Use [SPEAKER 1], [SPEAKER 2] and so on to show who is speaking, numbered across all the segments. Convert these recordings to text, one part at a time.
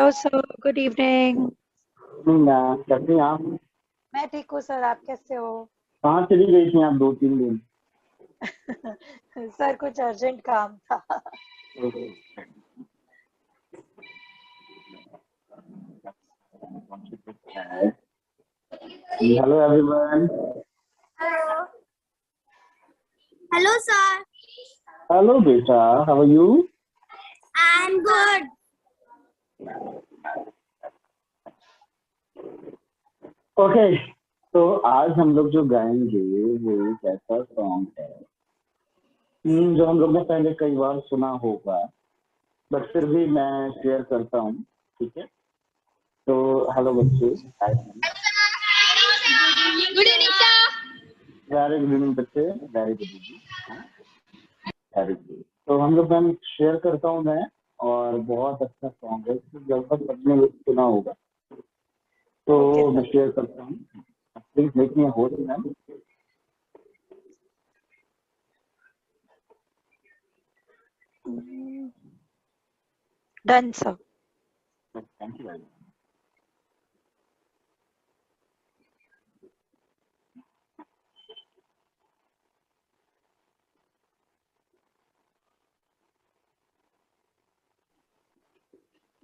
[SPEAKER 1] Hello sir, good evening.
[SPEAKER 2] Ma'am कैसे हैं आप?
[SPEAKER 1] मैं ठीक हूँ सर, आप कैसे हो?
[SPEAKER 2] कहाँ चली गई थी आप 2-3 दिन?
[SPEAKER 1] सर कुछ अर्जेंट काम था।
[SPEAKER 2] Hello everyone.
[SPEAKER 3] Hello. Hello, sir.
[SPEAKER 2] Hello बेटा, how are you?
[SPEAKER 3] I'm good.
[SPEAKER 2] Okay, तो आज हम लोग जो गाएंगे वो एक ऐसा सॉन्ग है जो हम लोग ने पहले कई बार सुना होगा, बट फिर भी मैं शेयर करता हूँ। ठीक है, तो हेलो बच्चे।
[SPEAKER 3] Good evening, sir.
[SPEAKER 2] Very good evening बच्चे, very good evening, very good. तो हम लोग मैं शेयर करता हूँ मैं, और बहुत अच्छा सॉन्ग है, लगभग सबने सुना होगा, तो
[SPEAKER 1] ओके
[SPEAKER 2] मैं
[SPEAKER 1] सर।
[SPEAKER 2] शेयर करता हूँ। Please make me host ma'am.
[SPEAKER 1] Done sir.
[SPEAKER 2] Thank you very much.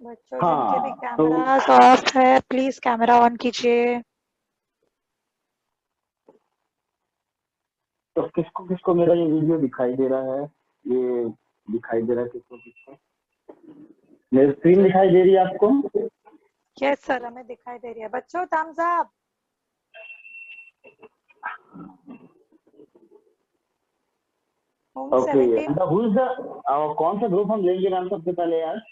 [SPEAKER 1] बच्चों जिनके भी
[SPEAKER 2] हाँ,
[SPEAKER 1] कैमरा ऑफ है, प्लीज कैमरा ऑन कीजिए।
[SPEAKER 2] तो किसको किसको मेरा ये वीडियो दिखाई दे रहा है? ये दिखाई दे रहा है किसको किसको? मेरी स्क्रीन दिखाई दे रही है आपको?
[SPEAKER 1] यस सर, हमें दिखाई दे रही है। बच्चों thumbs up. Home
[SPEAKER 2] okay,
[SPEAKER 1] 17।
[SPEAKER 2] Who is the, कौन सा ग्रुप हम लेंगे नाम सबसे पहले यार?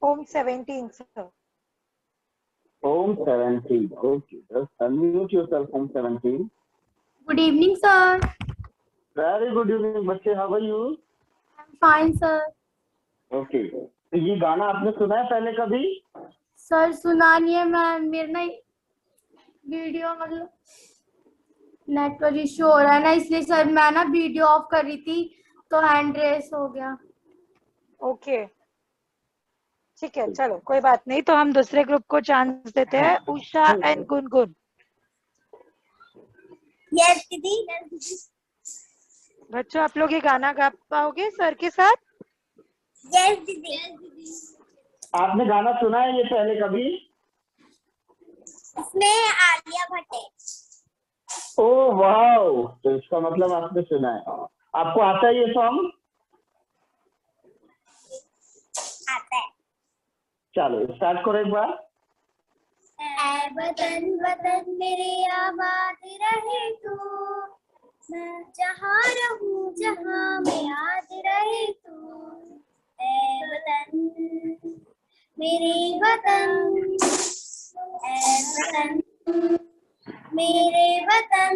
[SPEAKER 1] Home 17 sir.
[SPEAKER 2] Home 17। Okay, just unmute yourself home 17।
[SPEAKER 3] Good evening, sir.
[SPEAKER 2] Very good evening बच्चे, how are you?
[SPEAKER 3] I'm fine, sir.
[SPEAKER 2] Okay, तो ये गाना आपने सुना है पहले कभी?
[SPEAKER 3] सर सुना नहीं है, मैं मेरा ना वीडियो मतलब नेटवर्क इशू हो रहा है ना, इसलिए सर मैं ना वीडियो ऑफ कर रही थी तो हैंड रेस हो गया।
[SPEAKER 1] ओके ठीक है, चलो कोई बात नहीं। तो हम दूसरे ग्रुप को चांस देते हैं, उषा एंड गुनगुन।
[SPEAKER 3] यस दीदी।
[SPEAKER 1] बच्चों आप लोग ये गाना गा पाओगे सर के साथ?
[SPEAKER 3] यस दीदी।
[SPEAKER 2] आपने गाना सुना है ये पहले कभी?
[SPEAKER 3] इसमें आलिया भट्ट है।
[SPEAKER 2] ओह वाओ, तो इसका मतलब आपने सुना है। आपको आता है ये सॉन्ग?
[SPEAKER 3] आता है।
[SPEAKER 2] चलो स्टार्ट करो एक बार।
[SPEAKER 3] ऐ वतन वतन मेरे आबाद रहे तू, मैं जहाँ रहूं जहाँ में याद रहे तू। ऐ वतन मेरे वतन, ऐ वतन मेरे वतन,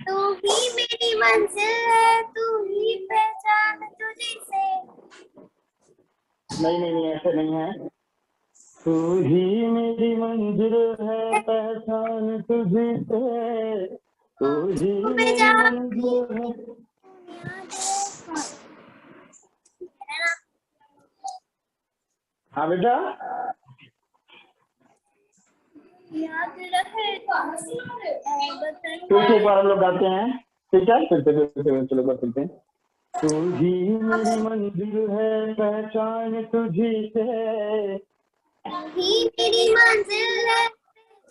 [SPEAKER 3] तू ही मेरी मंजिल है, तू ही पहचान तुझी से।
[SPEAKER 2] नहीं नहीं नहीं, ऐसे नहीं है। तू ही मेरी मंजिल है, पहचान तुझी से, तू ही मेरी मंजिल है। हाँ बेटा,
[SPEAKER 3] याद रहे
[SPEAKER 2] फिर से एक बार हम लोग गाते हैं। ठीक है, फिर से चलो बात करते हैं। तू ही मेरी मंजिल है, पहचान तुझी से,
[SPEAKER 3] ही मेरी मंजिल है,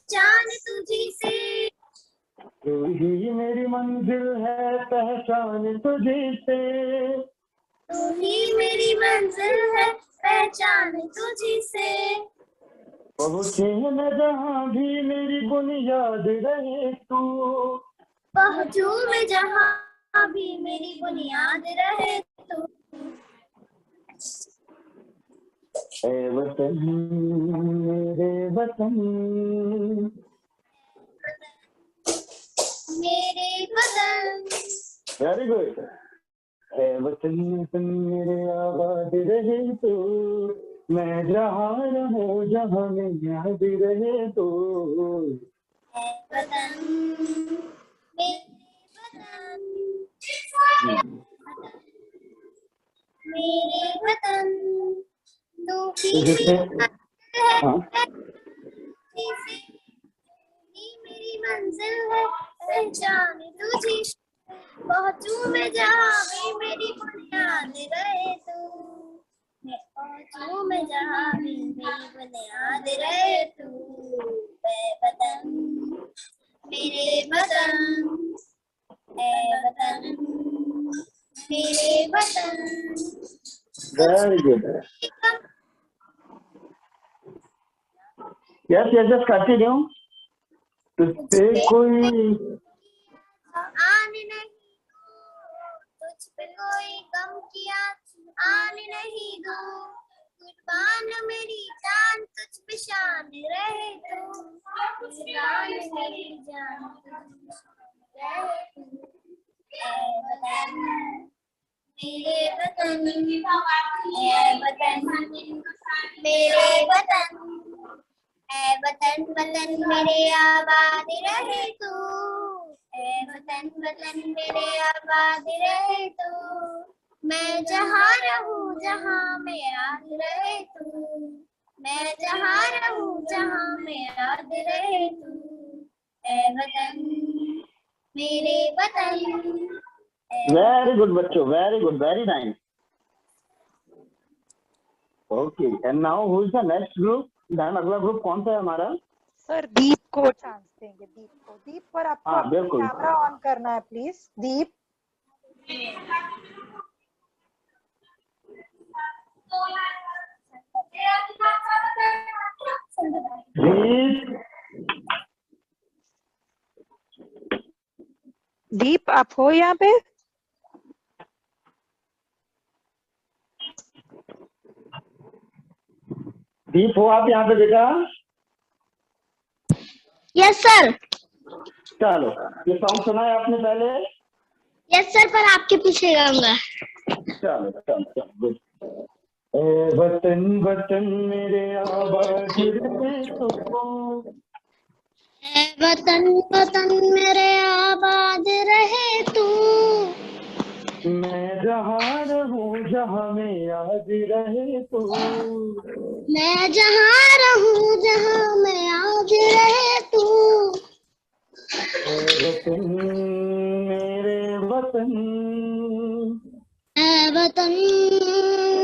[SPEAKER 3] जान तुझी से।
[SPEAKER 2] तू ही मेरी मंजिल है, पहचान तुझी से।
[SPEAKER 3] तू ही मेरी मंजिल है, पहचान तुझी से।
[SPEAKER 2] पहुँचे मैं जहाँ भी मेरी बुनियाद रहे तू,
[SPEAKER 3] पहुँचूं मैं जहाँ भी मेरी बुनियाद रहे तू।
[SPEAKER 2] ए वतन मेरे वतन,
[SPEAKER 3] मेरे वतन,
[SPEAKER 2] वेरी गुड। ए वतन वतन मेरे आबाद रहे तो, मैं जहाँ रहूं जहाँ में याद रहे तो।
[SPEAKER 3] ऐ वतन मेरे वतन, मेरे वतन, तू ही
[SPEAKER 2] तुझसे
[SPEAKER 3] पहुंचूं मैं जहाँ भी मेरी बुनियाद रहे तू, मैं पहुंचूं मैं जहाँ भी मेरी बुनियाद रहे तू, ऐ वतन मेरे वतन, ऐ वतन मेरे वतन।
[SPEAKER 2] Very good. Yes yes yes continue. तुझ पे कोई
[SPEAKER 3] आने नहीं दूं, तुझ पे कोई गम किया आने नहीं दूं, कुर्बान मेरी जान तुझ पे शान रहे तू, कुर्बान मेरी जान तुझ पे रहे तू, ऐ वतन मेरे वतन, ऐ वतन मेरे वतन, ऐ वतन वतन मेरे आबाद रहे तू, ऐ वतन वतन मेरे आबाद रहे तू, मैं जहाँ रहूं जहाँ में याद रहे तू, मैं जहाँ रहूं जहाँ में याद रहे तू, ऐ वतन मेरे वतन।
[SPEAKER 2] वेरी गुड बच्चों, very good, very nice. Okay and now who is the next group? ध्यान, अगला ग्रुप कौन सा है हमारा?
[SPEAKER 1] सर दीप को चांस देंगे, दीप को। दीप पर आपको
[SPEAKER 2] हाँ,
[SPEAKER 1] अपना
[SPEAKER 2] बिल्कुल।
[SPEAKER 1] कैमरा ऑन करना है प्लीज। दीप
[SPEAKER 2] दीप
[SPEAKER 1] दीप आप हो यहाँ पे?
[SPEAKER 2] दीप हो आप यहाँ पे बेटा?
[SPEAKER 3] Yes sir.
[SPEAKER 2] चलो, ये सॉन्ग सुना है आपने पहले?
[SPEAKER 3] यस सर, पर आपके पीछे गाऊंगा।
[SPEAKER 2] चलो चलो चलो, गुड। ए वतन वतन मेरे आबाद रहे तू,
[SPEAKER 3] ऐ वतन वतन मेरे आबाद रहे तू,
[SPEAKER 2] मैं जहाँ रहूं जहाँ में याद रहे तू,
[SPEAKER 3] मैं जहाँ रहूं जहाँ में याद रहे तू,
[SPEAKER 2] ए वतन मेरे वतन,
[SPEAKER 3] ऐ वतन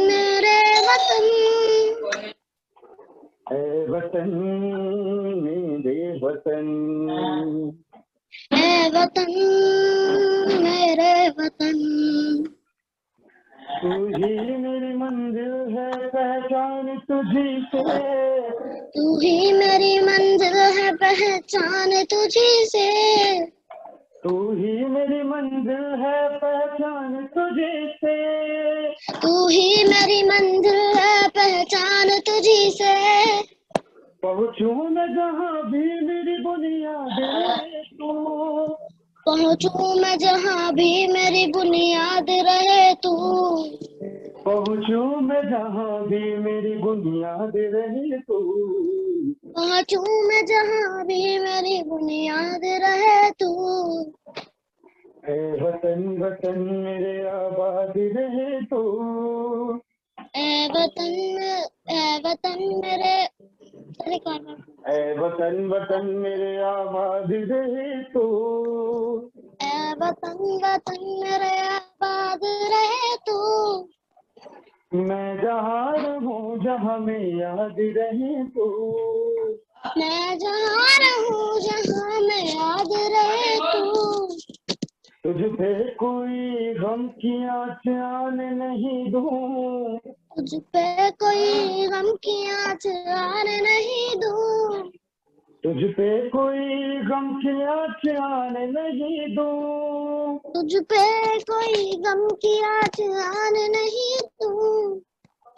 [SPEAKER 3] मेरे वतन,
[SPEAKER 2] ए वतन मेरे वतन,
[SPEAKER 3] ऐ वतन मेरे वतन,
[SPEAKER 2] तू ही मेरी मंजिल है पहचान तुझी से,
[SPEAKER 3] तू ही मेरी मंजिल है पहचान तुझी से,
[SPEAKER 2] तू ही मेरी मंजिल है पहचान तुझी से,
[SPEAKER 3] तू ही मेरी मंजिल है पहचान तुझी से,
[SPEAKER 2] पहुँचूं मैं जहाँ भी मेरी बुनियाद रहे तू,
[SPEAKER 3] पहुँचूं मैं जहाँ भी मेरी बुनियाद रहे तू,
[SPEAKER 2] पहुँचूं मैं जहाँ भी मेरी बुनियाद रहे तू,
[SPEAKER 3] पहुँचूं मैं जहाँ भी मेरी बुनियाद रहे तू,
[SPEAKER 2] ए वतन वतन मेरे आबाद रहे तू,
[SPEAKER 3] ऐ वतन मेरे,
[SPEAKER 2] ए वतन वतन मेरे आबाद रहे तू,
[SPEAKER 3] ऐ वतन वतन मेरे आबाद रहे तू,
[SPEAKER 2] मैं जहाँ रहूं जहाँ में याद रहे तू,
[SPEAKER 3] मैं जहाँ रहूं जहाँ में याद रहे तू,
[SPEAKER 2] तुझ पे कोई गम की आँच आने नहीं दूं,
[SPEAKER 3] तुझ पे कोई गम की आँच आने नहीं दूं,
[SPEAKER 2] तुझ पे कोई गम की आँच आने नहीं दूं,
[SPEAKER 3] तुझ पे कोई गम की आँच आने नहीं दूं,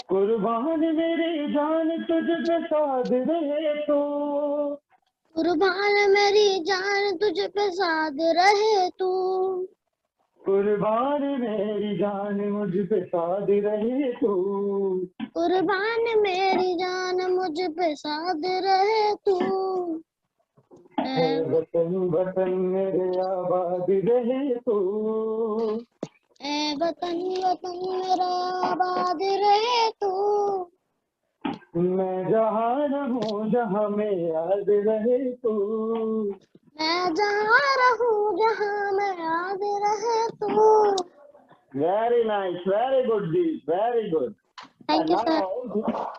[SPEAKER 2] कुर्बान मेरी जान तुझ पे साध रहे तू,
[SPEAKER 3] कुर्बान मेरी जान तुझ पे साध रहे तू,
[SPEAKER 2] कुर्बान मेरी जान मुझ पे साध रहे तू,
[SPEAKER 3] कुर्बान मेरी जान मुझ पे साध रहे तू,
[SPEAKER 2] ऐ वतन वतन मेरे आबाद रहे तू,
[SPEAKER 3] ऐ वतन वतन मेरा आबाद रहे तू,
[SPEAKER 2] मैं जहाँ रहूं जहाँ में याद रहे तू,
[SPEAKER 3] मैं जहाँ रहूं जहाँ में याद रहे तू,
[SPEAKER 2] Very nice, very good, Ji, very good.
[SPEAKER 3] Thank you, sir.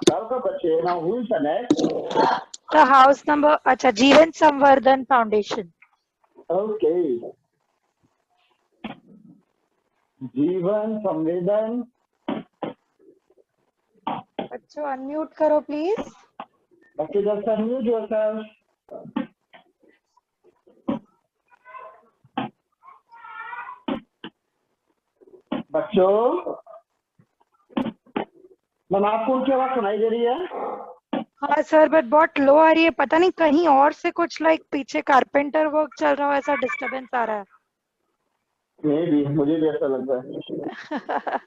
[SPEAKER 2] Welcome, बच्चे. Now who is the next?
[SPEAKER 1] The house number, अच्छा, जीवन संवर्धन फाउंडेशन.
[SPEAKER 2] Okay. जीवन संवेदन.
[SPEAKER 1] बच्चों अनम्यूट करो प्लीज.
[SPEAKER 2] बच्चे just unmute yourself. बच्चों, मैम आपको उनकी आवाज सुनाई दे रही है?
[SPEAKER 1] हाँ सर, बट बहुत लो आ रही है. पता नहीं कहीं और से कुछ लाइक पीछे कारपेंटर वर्क चल रहा हो, ऐसा डिस्टरबेंस आ रहा है.
[SPEAKER 2] Maybe, मुझे भी ऐसा लग रहा है.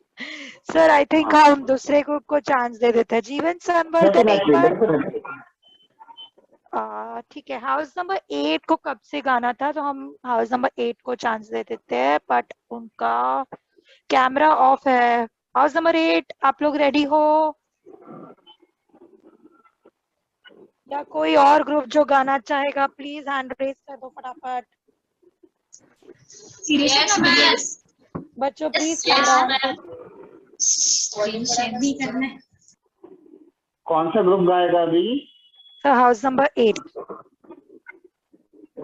[SPEAKER 1] सर आई थिंक हम दूसरे ग्रुप को चांस दे देते हैं. जीवन संवर्धन एक
[SPEAKER 2] Definitely,
[SPEAKER 1] बार.
[SPEAKER 2] definitely.
[SPEAKER 1] ठीक है. हाउस नंबर 8 को कब से गाना था, तो हम हाउस नंबर 8 को चांस दे देते हैं, बट उनका कैमरा ऑफ है. हाउस नंबर 8, आप लोग रेडी हो या कोई और ग्रुप जो गाना चाहेगा, प्लीज हैंड रेज कर दो फटाफट.
[SPEAKER 4] Yes, ma'am.
[SPEAKER 1] बच्चों please
[SPEAKER 4] Yes,
[SPEAKER 1] camera.
[SPEAKER 4] ma'am. Volume share भी करना है.
[SPEAKER 2] कौन सा ग्रुप गाएगा अभी?
[SPEAKER 1] Sir house number 8.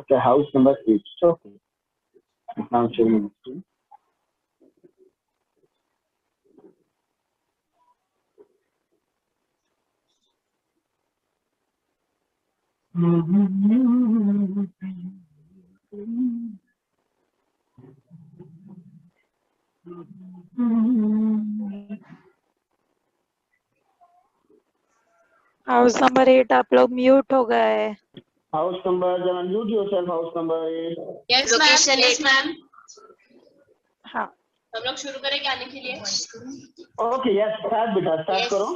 [SPEAKER 2] Okay, house number 8. Okay. Now changing to.
[SPEAKER 1] House number 8 आप लोग म्यूट हो गए.
[SPEAKER 2] House number, unmute yourself, house number 8.
[SPEAKER 4] Yes, ma'am. Yes, ma'am.
[SPEAKER 1] हाँ
[SPEAKER 4] हम लोग शुरू करें गाने के लिए.
[SPEAKER 2] Okay, yes, start बेटा, start
[SPEAKER 4] Yes.
[SPEAKER 2] करो.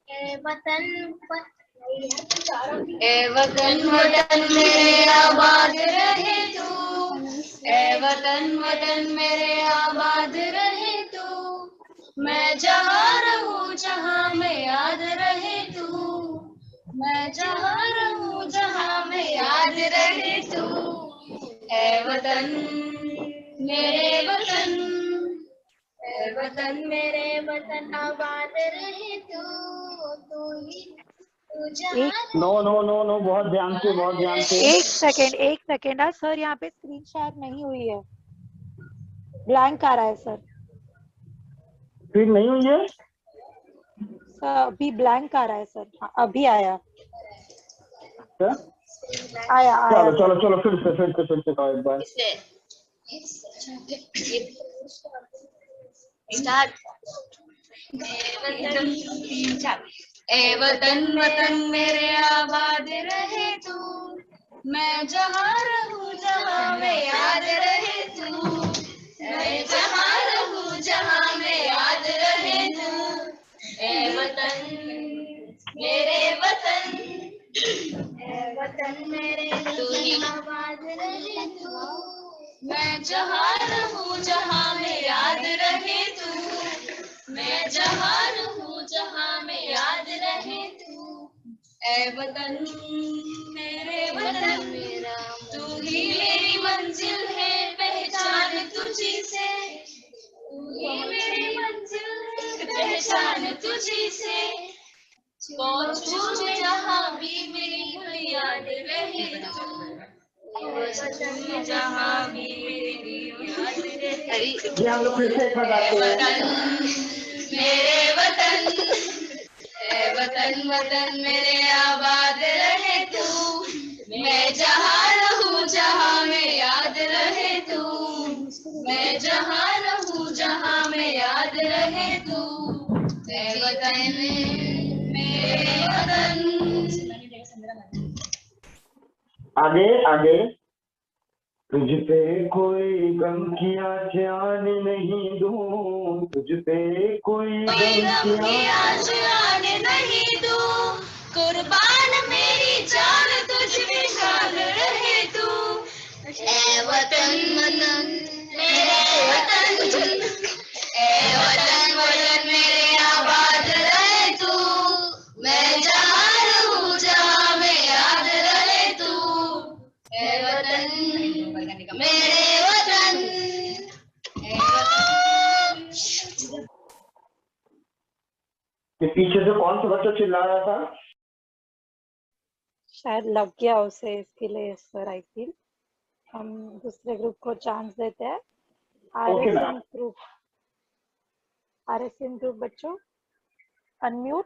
[SPEAKER 3] ए वतन
[SPEAKER 4] वतन मेरे आबाद रहे तू. ए वतन मेरे आबाद रहे तू. मैं जहाँ रहूँ जहाँ में याद रहे तू. मैं जहाँ रहूँ जहाँ में याद रहे तू. ए वतन मेरे वतन. ए वतन मेरे वतन आबाद रहे तू. तू ही तू जहाँ
[SPEAKER 2] No, बहुत ध्यान से, बहुत ध्यान से.
[SPEAKER 1] एक सेकेंड. सर यहाँ पे स्क्रीन शेयर नहीं हुई है, ब्लैंक आ रहा है सर.
[SPEAKER 2] स्क्रीन नहीं हुई है?
[SPEAKER 1] सर अभी ब्लैंक आ रहा है सर. हाँ अभी आया.
[SPEAKER 2] क्या?
[SPEAKER 1] आया
[SPEAKER 2] चलो फिर से कहो एक बार.
[SPEAKER 4] स्टार्ट. ए वतन मेरे आबाद रहे तू. मैं जहाँ रहूँ जहाँ में याद रहे तू. मैं जहाँ रहूँ जहाँ में याद रहे तू. ए वतन मेरे वतन. ए वतन मेरे तू ही आबाद रहे तू. मैं जहाँ रहूँ जहाँ में याद रहे तू. मैं जहाँ रहूँ जहाँ में याद रहे तू. ए वतन मेरे वतन मेरा. तू ही मेरी मंजिल है, पहचान तुझी से. तू ही मेरी मंजिल है, पहचान तुझी से. पहुँचूं जहाँ भी मेरी याद रहे तू. वतन जहाँ भी मेरी याद रहे.
[SPEAKER 2] ये हम लोग फिर से एक बार गाते हैं.
[SPEAKER 4] मेरे वतन. ए वतन मेरे आबाद रहे तू. मैं जहाँ रहूँ जहाँ में याद रहे तू. मैं जहाँ रहूँ जहाँ में याद रहे तू. ए वतन मेरे वतन.
[SPEAKER 2] आगे. तुझ पे कोई गम की आजान नहीं दूं. तुझ पे कोई गम की
[SPEAKER 4] आज आने नहीं दूं. कुर्बान मेरी जान तुझ में शान रहे तू. ए वतन मेरे वतन. ए वतन मेरे आबाद रहे तू. मैं जहाँ रहूँ जहाँ में याद रहे तू. ए वतन मेरे
[SPEAKER 2] ये पीछे से कौन सा बच्चा चिल्ला रहा था?
[SPEAKER 1] शायद लग गया उसे, इसके लिए सर आई फील हम दूसरे ग्रुप को चांस देते हैं।
[SPEAKER 2] Okay,
[SPEAKER 1] RSM
[SPEAKER 2] ma'am.
[SPEAKER 1] Group, RSM group बच्चों अनम्यूट।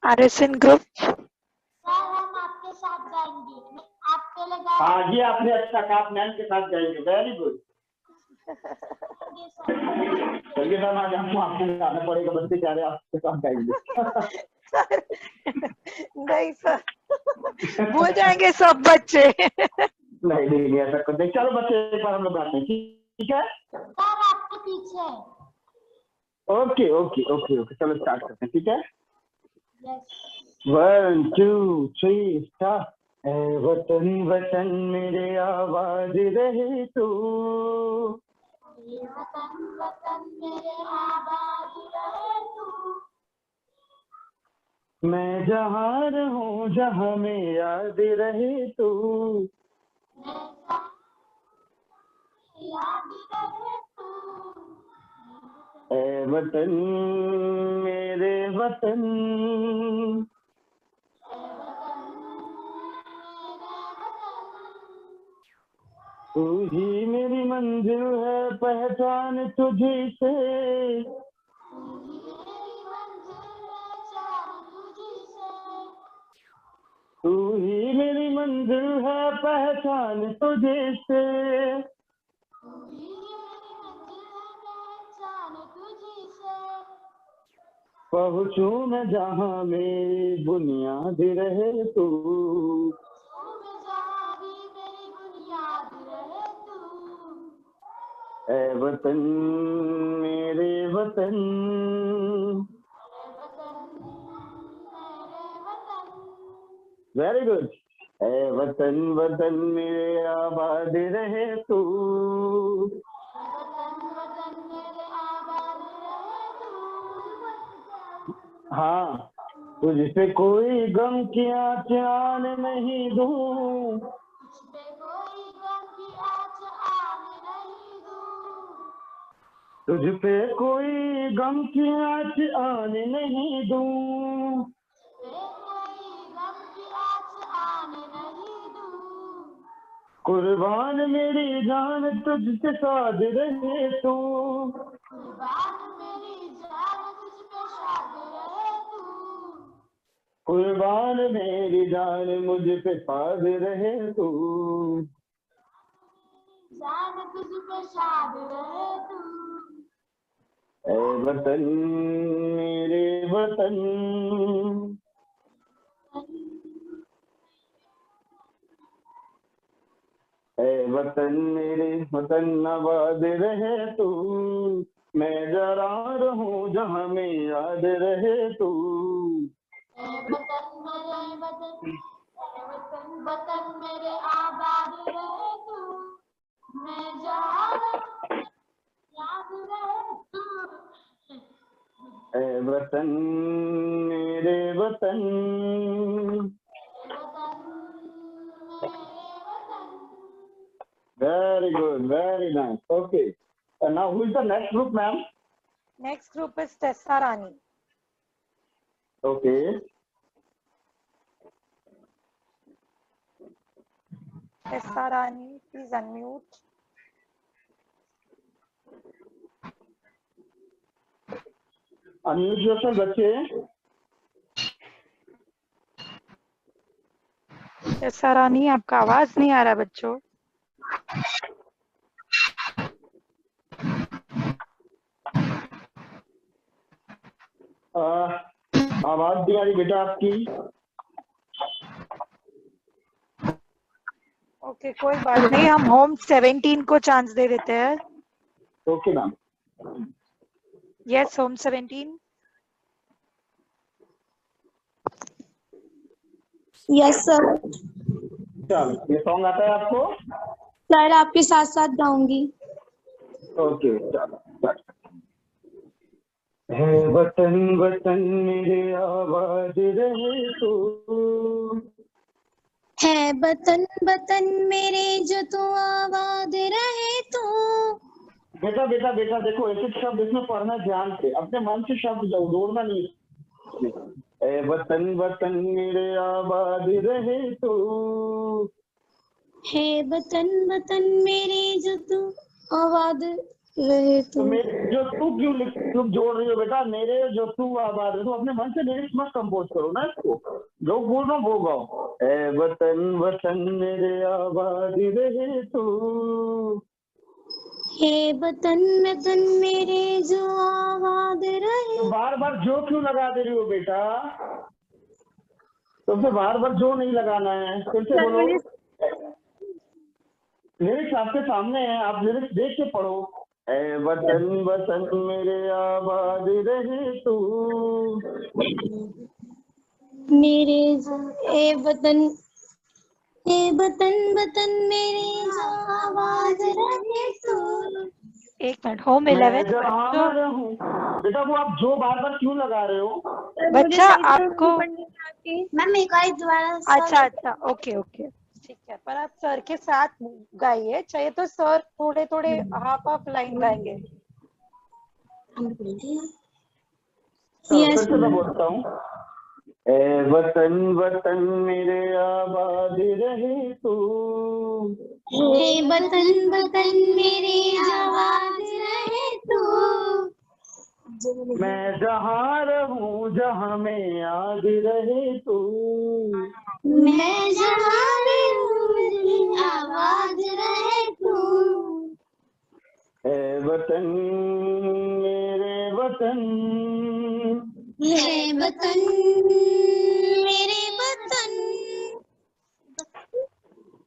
[SPEAKER 1] RSM ग्रुप
[SPEAKER 3] सर हम आपके साथ गाएंगे, आपके लिए गाएंगे
[SPEAKER 2] हाँ जी, आपने अच्छा कहा, आप मैम के साथ जाएंगे। Very good.
[SPEAKER 3] सर।
[SPEAKER 2] चलिए मैम, आज हमको आपको गाना पड़ेगा, बच्चे कह रहे हैं आपके साथ गाएंगे।
[SPEAKER 1] नहीं सर, भूल जाएंगे सब बच्चे।
[SPEAKER 2] नहीं नहीं नहीं, ऐसा कर दे। चलो बच्चे, एक बार हम लोग गाते हैं, ठीक है?
[SPEAKER 3] सर आपके पीछे।
[SPEAKER 2] ओके ओके ओके ओके, चलो स्टार्ट करते हैं, ठीक है?
[SPEAKER 3] यस।
[SPEAKER 2] 1 2 3 स्टार्ट। ऐ वतन वतन मेरे आवाज रहे तू,
[SPEAKER 3] ये वतन वतन मेरे आबाद रहे तू,
[SPEAKER 2] मैं जहाँ रहूं जहाँ में याद रहे तू।
[SPEAKER 3] याद रहे तू,
[SPEAKER 2] ऐ वतन मेरे वतन, तू ही मेरी मंजिल है, पहचान तुझी से। तू ही मेरी मंजिल है, पहचान तुझे से। पहुँचूं मैं जहाँ मेरी बुनियाद रहे तू। ऐ वतन मेरे वतन, वेरी गुड। ऐ वतन वतन मेरे आबाद रहे तू, हाँ तुझसे कोई गम की आँच आने नहीं दूं, तुझ पे कोई गम की आँच आने नहीं दूं। कुर्बान मेरी जान तुझसे साध रहे तू, कुर्बान मेरी जान मुझ पे साध रहे तू। ऐ वतन मेरे वतन, ऐ वतन मेरे वतन आबाद रहे तू, मैं जरा रहूं जहाँ में याद रहे तू।
[SPEAKER 3] वतन मेरे आबाद रहे तू, मैं जहाँ याद रहे तू,
[SPEAKER 2] ऐ वतन मेरे वतन, very good, very nice. Okay, and now who is the next group, ma'am?
[SPEAKER 1] Next group is Tessa Rani.
[SPEAKER 2] Okay,
[SPEAKER 1] Tessa Rani please unmute.
[SPEAKER 2] unmute yourself, बच्चे।
[SPEAKER 1] टेस्सा रानी आपका आवाज नहीं आ रहा बच्चों।
[SPEAKER 2] आवाज नहीं आ रही बेटा आपकी।
[SPEAKER 1] ओके कोई बात नहीं, हम होम 17 को चांस दे देते हैं।
[SPEAKER 2] Okay ma'am.
[SPEAKER 1] Yes home 17।
[SPEAKER 3] Yes sir.
[SPEAKER 2] चलो, ये सॉन्ग आता है आपको?
[SPEAKER 3] सर आपके साथ साथ गाऊंगी।
[SPEAKER 2] ओके चलो। है वतन वतन मेरे आबाद रहे तू,
[SPEAKER 3] है वतन वतन मेरे जो तू आबाद रहे तू,
[SPEAKER 2] बेटा बेटा बेटा देखो, एक एक शब्द इसमें पढ़ना ध्यान से, अपने मन से शब्द जोड़ना नहीं। ए वतन वतन मेरे आबाद रहे तू,
[SPEAKER 4] हे वतन वतन मेरे जो तू आबाद रहे
[SPEAKER 2] तो
[SPEAKER 4] तू।
[SPEAKER 2] मेरे जो तू क्यों जोड़ रही हो बेटा, मेरे जो तू आबाद है, तो अपने मन से लिरिक्स मत कंपोज करो ना इसको, जो बोल रहा हूँ वो गाओ। ए वतन वतन मेरे आबाद रहे तू,
[SPEAKER 4] हे वतन वतन मेरे जो आबाद रहे।
[SPEAKER 2] तो बार बार जो क्यों लगा दे रही हो बेटा, तुमसे बार बार जो नहीं लगाना है, फिर से बोलो। लिरिक्स आपके सामने है, आप लिरिक्स देख के पढ़ो। ए वतन वतन मेरे आबाद रहे तू,
[SPEAKER 4] मेरे जो ए वतन वतन मेरे जो आबाद रहे तू।
[SPEAKER 1] 1 मिनट। होम
[SPEAKER 2] मैं
[SPEAKER 1] 11
[SPEAKER 2] जहाँ रहूं। बेटा वो आप जो बार बार क्यों लगा रहे हो?
[SPEAKER 1] बच्चा आपको।
[SPEAKER 4] मैम एक और दोबारा।
[SPEAKER 1] अच्छा अच्छा, ओके ओके, ठीक है, पर आप सर के साथ गाइए, चाहिए तो सर थोड़े थोड़े हाफ लाइन गाएंगे।
[SPEAKER 2] फिर से मैं बोलता हूँ। ए वतन वतन मेरे आबाद रहे तू,
[SPEAKER 4] हे वतन वतन मेरे आबाद रहे तू।
[SPEAKER 2] मैं जहाँ रहूं जहाँ में याद रहे तू,
[SPEAKER 4] मैं जहाँ रहूं आबाद रहे तू।
[SPEAKER 2] ए वतन मेरे वतन,
[SPEAKER 4] हे वतन मेरे वतन।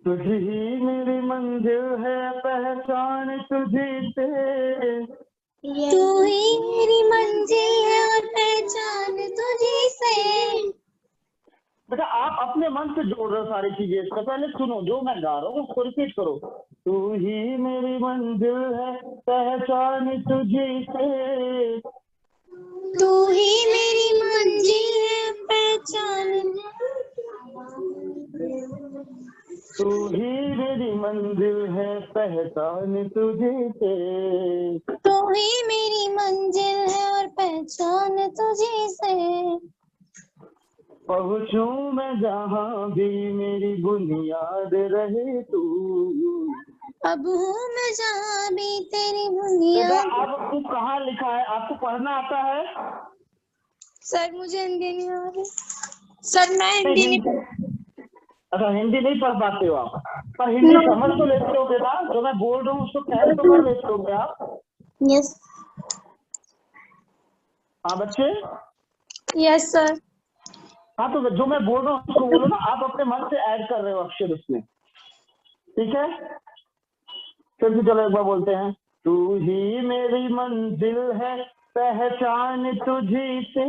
[SPEAKER 2] तुझी ही मेरी मंजिल है, पहचान तुझी से,
[SPEAKER 4] तू ही मेरी मंजिल है और पहचान तुझी से।
[SPEAKER 2] बेटा आप अपने मन से जोड़ रहे हो सारी चीजें, इससे पहले सुनो, जो मैं गा रहा हूँ उसको रिपीट करो। तू ही मेरी मंजिल है, पहचान तुझी से,
[SPEAKER 4] तू ही मेरी मंजिल है पहचान।
[SPEAKER 2] तू ही मेरी मंजिल है, पहचान तुझी से,
[SPEAKER 4] तू ही मेरी मंजिल है और पहचान तुझी से।
[SPEAKER 2] पहुँचूं मैं जहाँ भी मेरी बुनियाद रहे तू।
[SPEAKER 4] अब हूँ मैं जहाँ भी तेरी
[SPEAKER 2] बेटा
[SPEAKER 4] बुनियाद।
[SPEAKER 2] आप तू कहाँ लिखा है, आपको पढ़ना आता है?
[SPEAKER 4] सर मुझे हिंदी नहीं आ रही। सर मैं हिंदी नहीं।
[SPEAKER 2] अच्छा हिंदी नहीं पढ़ पाते हो आप, पर हिंदी समझ तो लेते हो बेटा, जो मैं बोल रहा हूँ उसको कैच तो कर लेते हो क्या आप?
[SPEAKER 4] यस।
[SPEAKER 2] हाँ बच्चे।
[SPEAKER 4] Yes sir.
[SPEAKER 2] हाँ तो जो मैं बोल रहा हूँ उसको बोलो ना, आप अपने मन से ऐड कर रहे हो अक्षर उसमें, ठीक है? फिर भी चलो एक बार बोलते हैं। तू ही मेरी मंजिल है, पहचान तुझी से,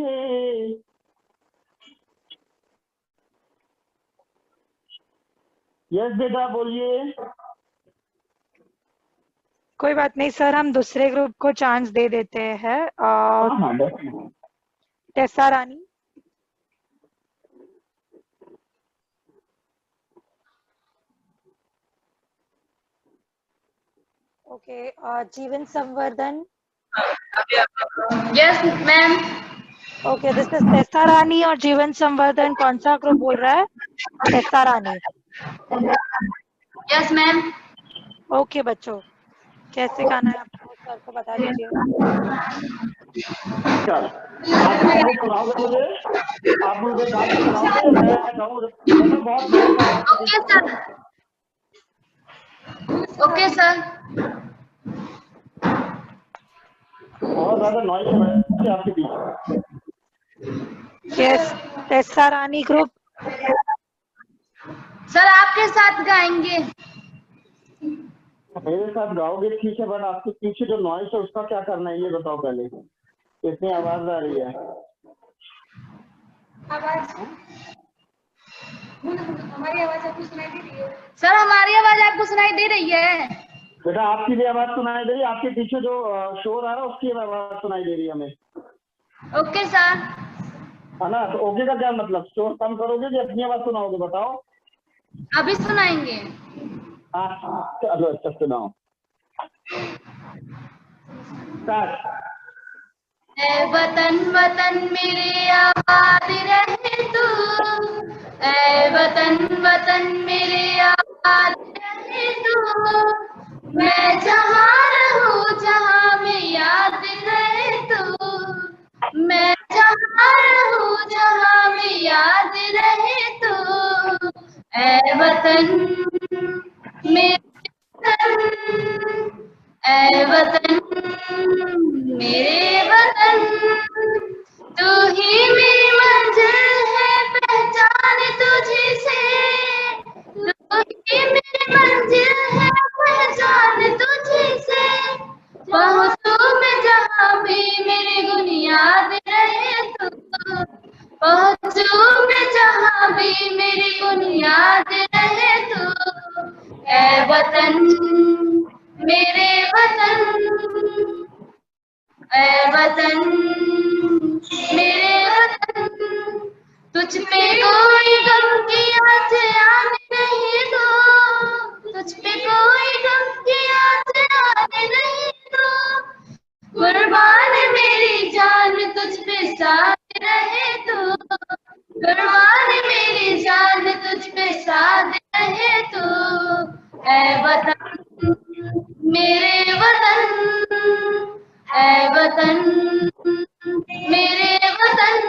[SPEAKER 2] यस बेटा बोलिए।
[SPEAKER 1] कोई बात नहीं सर, हम दूसरे ग्रुप को चांस दे देते हैं।
[SPEAKER 2] हाँ
[SPEAKER 1] टेसा रानी। Okay, Jeevan Samvardhan.
[SPEAKER 4] Yes ma'am.
[SPEAKER 1] Okay, this is Tessa Rani और जीवन संवर्धन। कौन सा ग्रुप बोल रहा है? Tessa Rani.
[SPEAKER 4] Yes ma'am.
[SPEAKER 1] Okay बच्चों, कैसे गाना है आपको सर को बता दीजिए।
[SPEAKER 2] आप सुनाओगे मुझे, आप मुझे गा के सुनाओगे, मैं गाऊं, बहुत नॉइज आ रहा
[SPEAKER 4] ओके सर। Okay sir.
[SPEAKER 2] बहुत ज्यादा नॉइज है आपके पीछे।
[SPEAKER 1] यस, टेसा रानी ग्रुप।
[SPEAKER 4] सर आपके साथ गाएंगे।
[SPEAKER 2] मेरे साथ गाओगे ठीक है, बट आपके पीछे जो नॉइज है उसका क्या करना है ये बताओ पहले, कितनी आवाज आ रही है?
[SPEAKER 4] आवाज हमारी आवाज आपको सुनाई दे रही है? सर हमारी आवाज आपको सुनाई दे रही है?
[SPEAKER 2] बेटा आपकी भी आवाज सुनाई दे रही है, आपके पीछे जो शोर आ रहा है उसकी आवाज सुनाई दे रही है हमें।
[SPEAKER 4] Okay sir.
[SPEAKER 2] है ना? तो ओके का क्या मतलब, शोर कम करोगे कि अपनी आवाज सुनाओगे बताओ?
[SPEAKER 4] अभी सुनाएंगे।
[SPEAKER 2] हाँ चलो अच्छा सुनाओ। स्टार्ट।
[SPEAKER 4] ऐ वतन वतन मेरे आबाद रहे तू, ऐ वतन वतन मेरे आबाद रहे तू, मैं जहाँ रहूं जहाँ में याद रहे तू, मैं जहाँ रहूं जहाँ में याद रहे तू, ऐ वतन मेरे वतन, ऐ वतन मेरे वतन, तू ही मेरी मंजिल है पहचान तुझी से, तू ही मेरी मंजिल है पहचान तुझी से, पहुंचूं मैं जहाँ भी मेरी बुनियाद रहे तू, पहुंचूं मैं जहाँ भी मेरी बुनियाद रहे तू, ऐ वतन मेरे वतन, ऐ वतन मेरे वतन, तुझ पे कोई गम की आँच आने नहीं दो, तुझ पे कोई गम की आँच आने नहीं दो, कुर्बान मेरी जान तुझ पे साथ रहे तू, कुर्बान मेरी जान तुझ पे साथ रहे तू, ऐ वतन मेरे वतन, ऐ वतन मेरे वतन।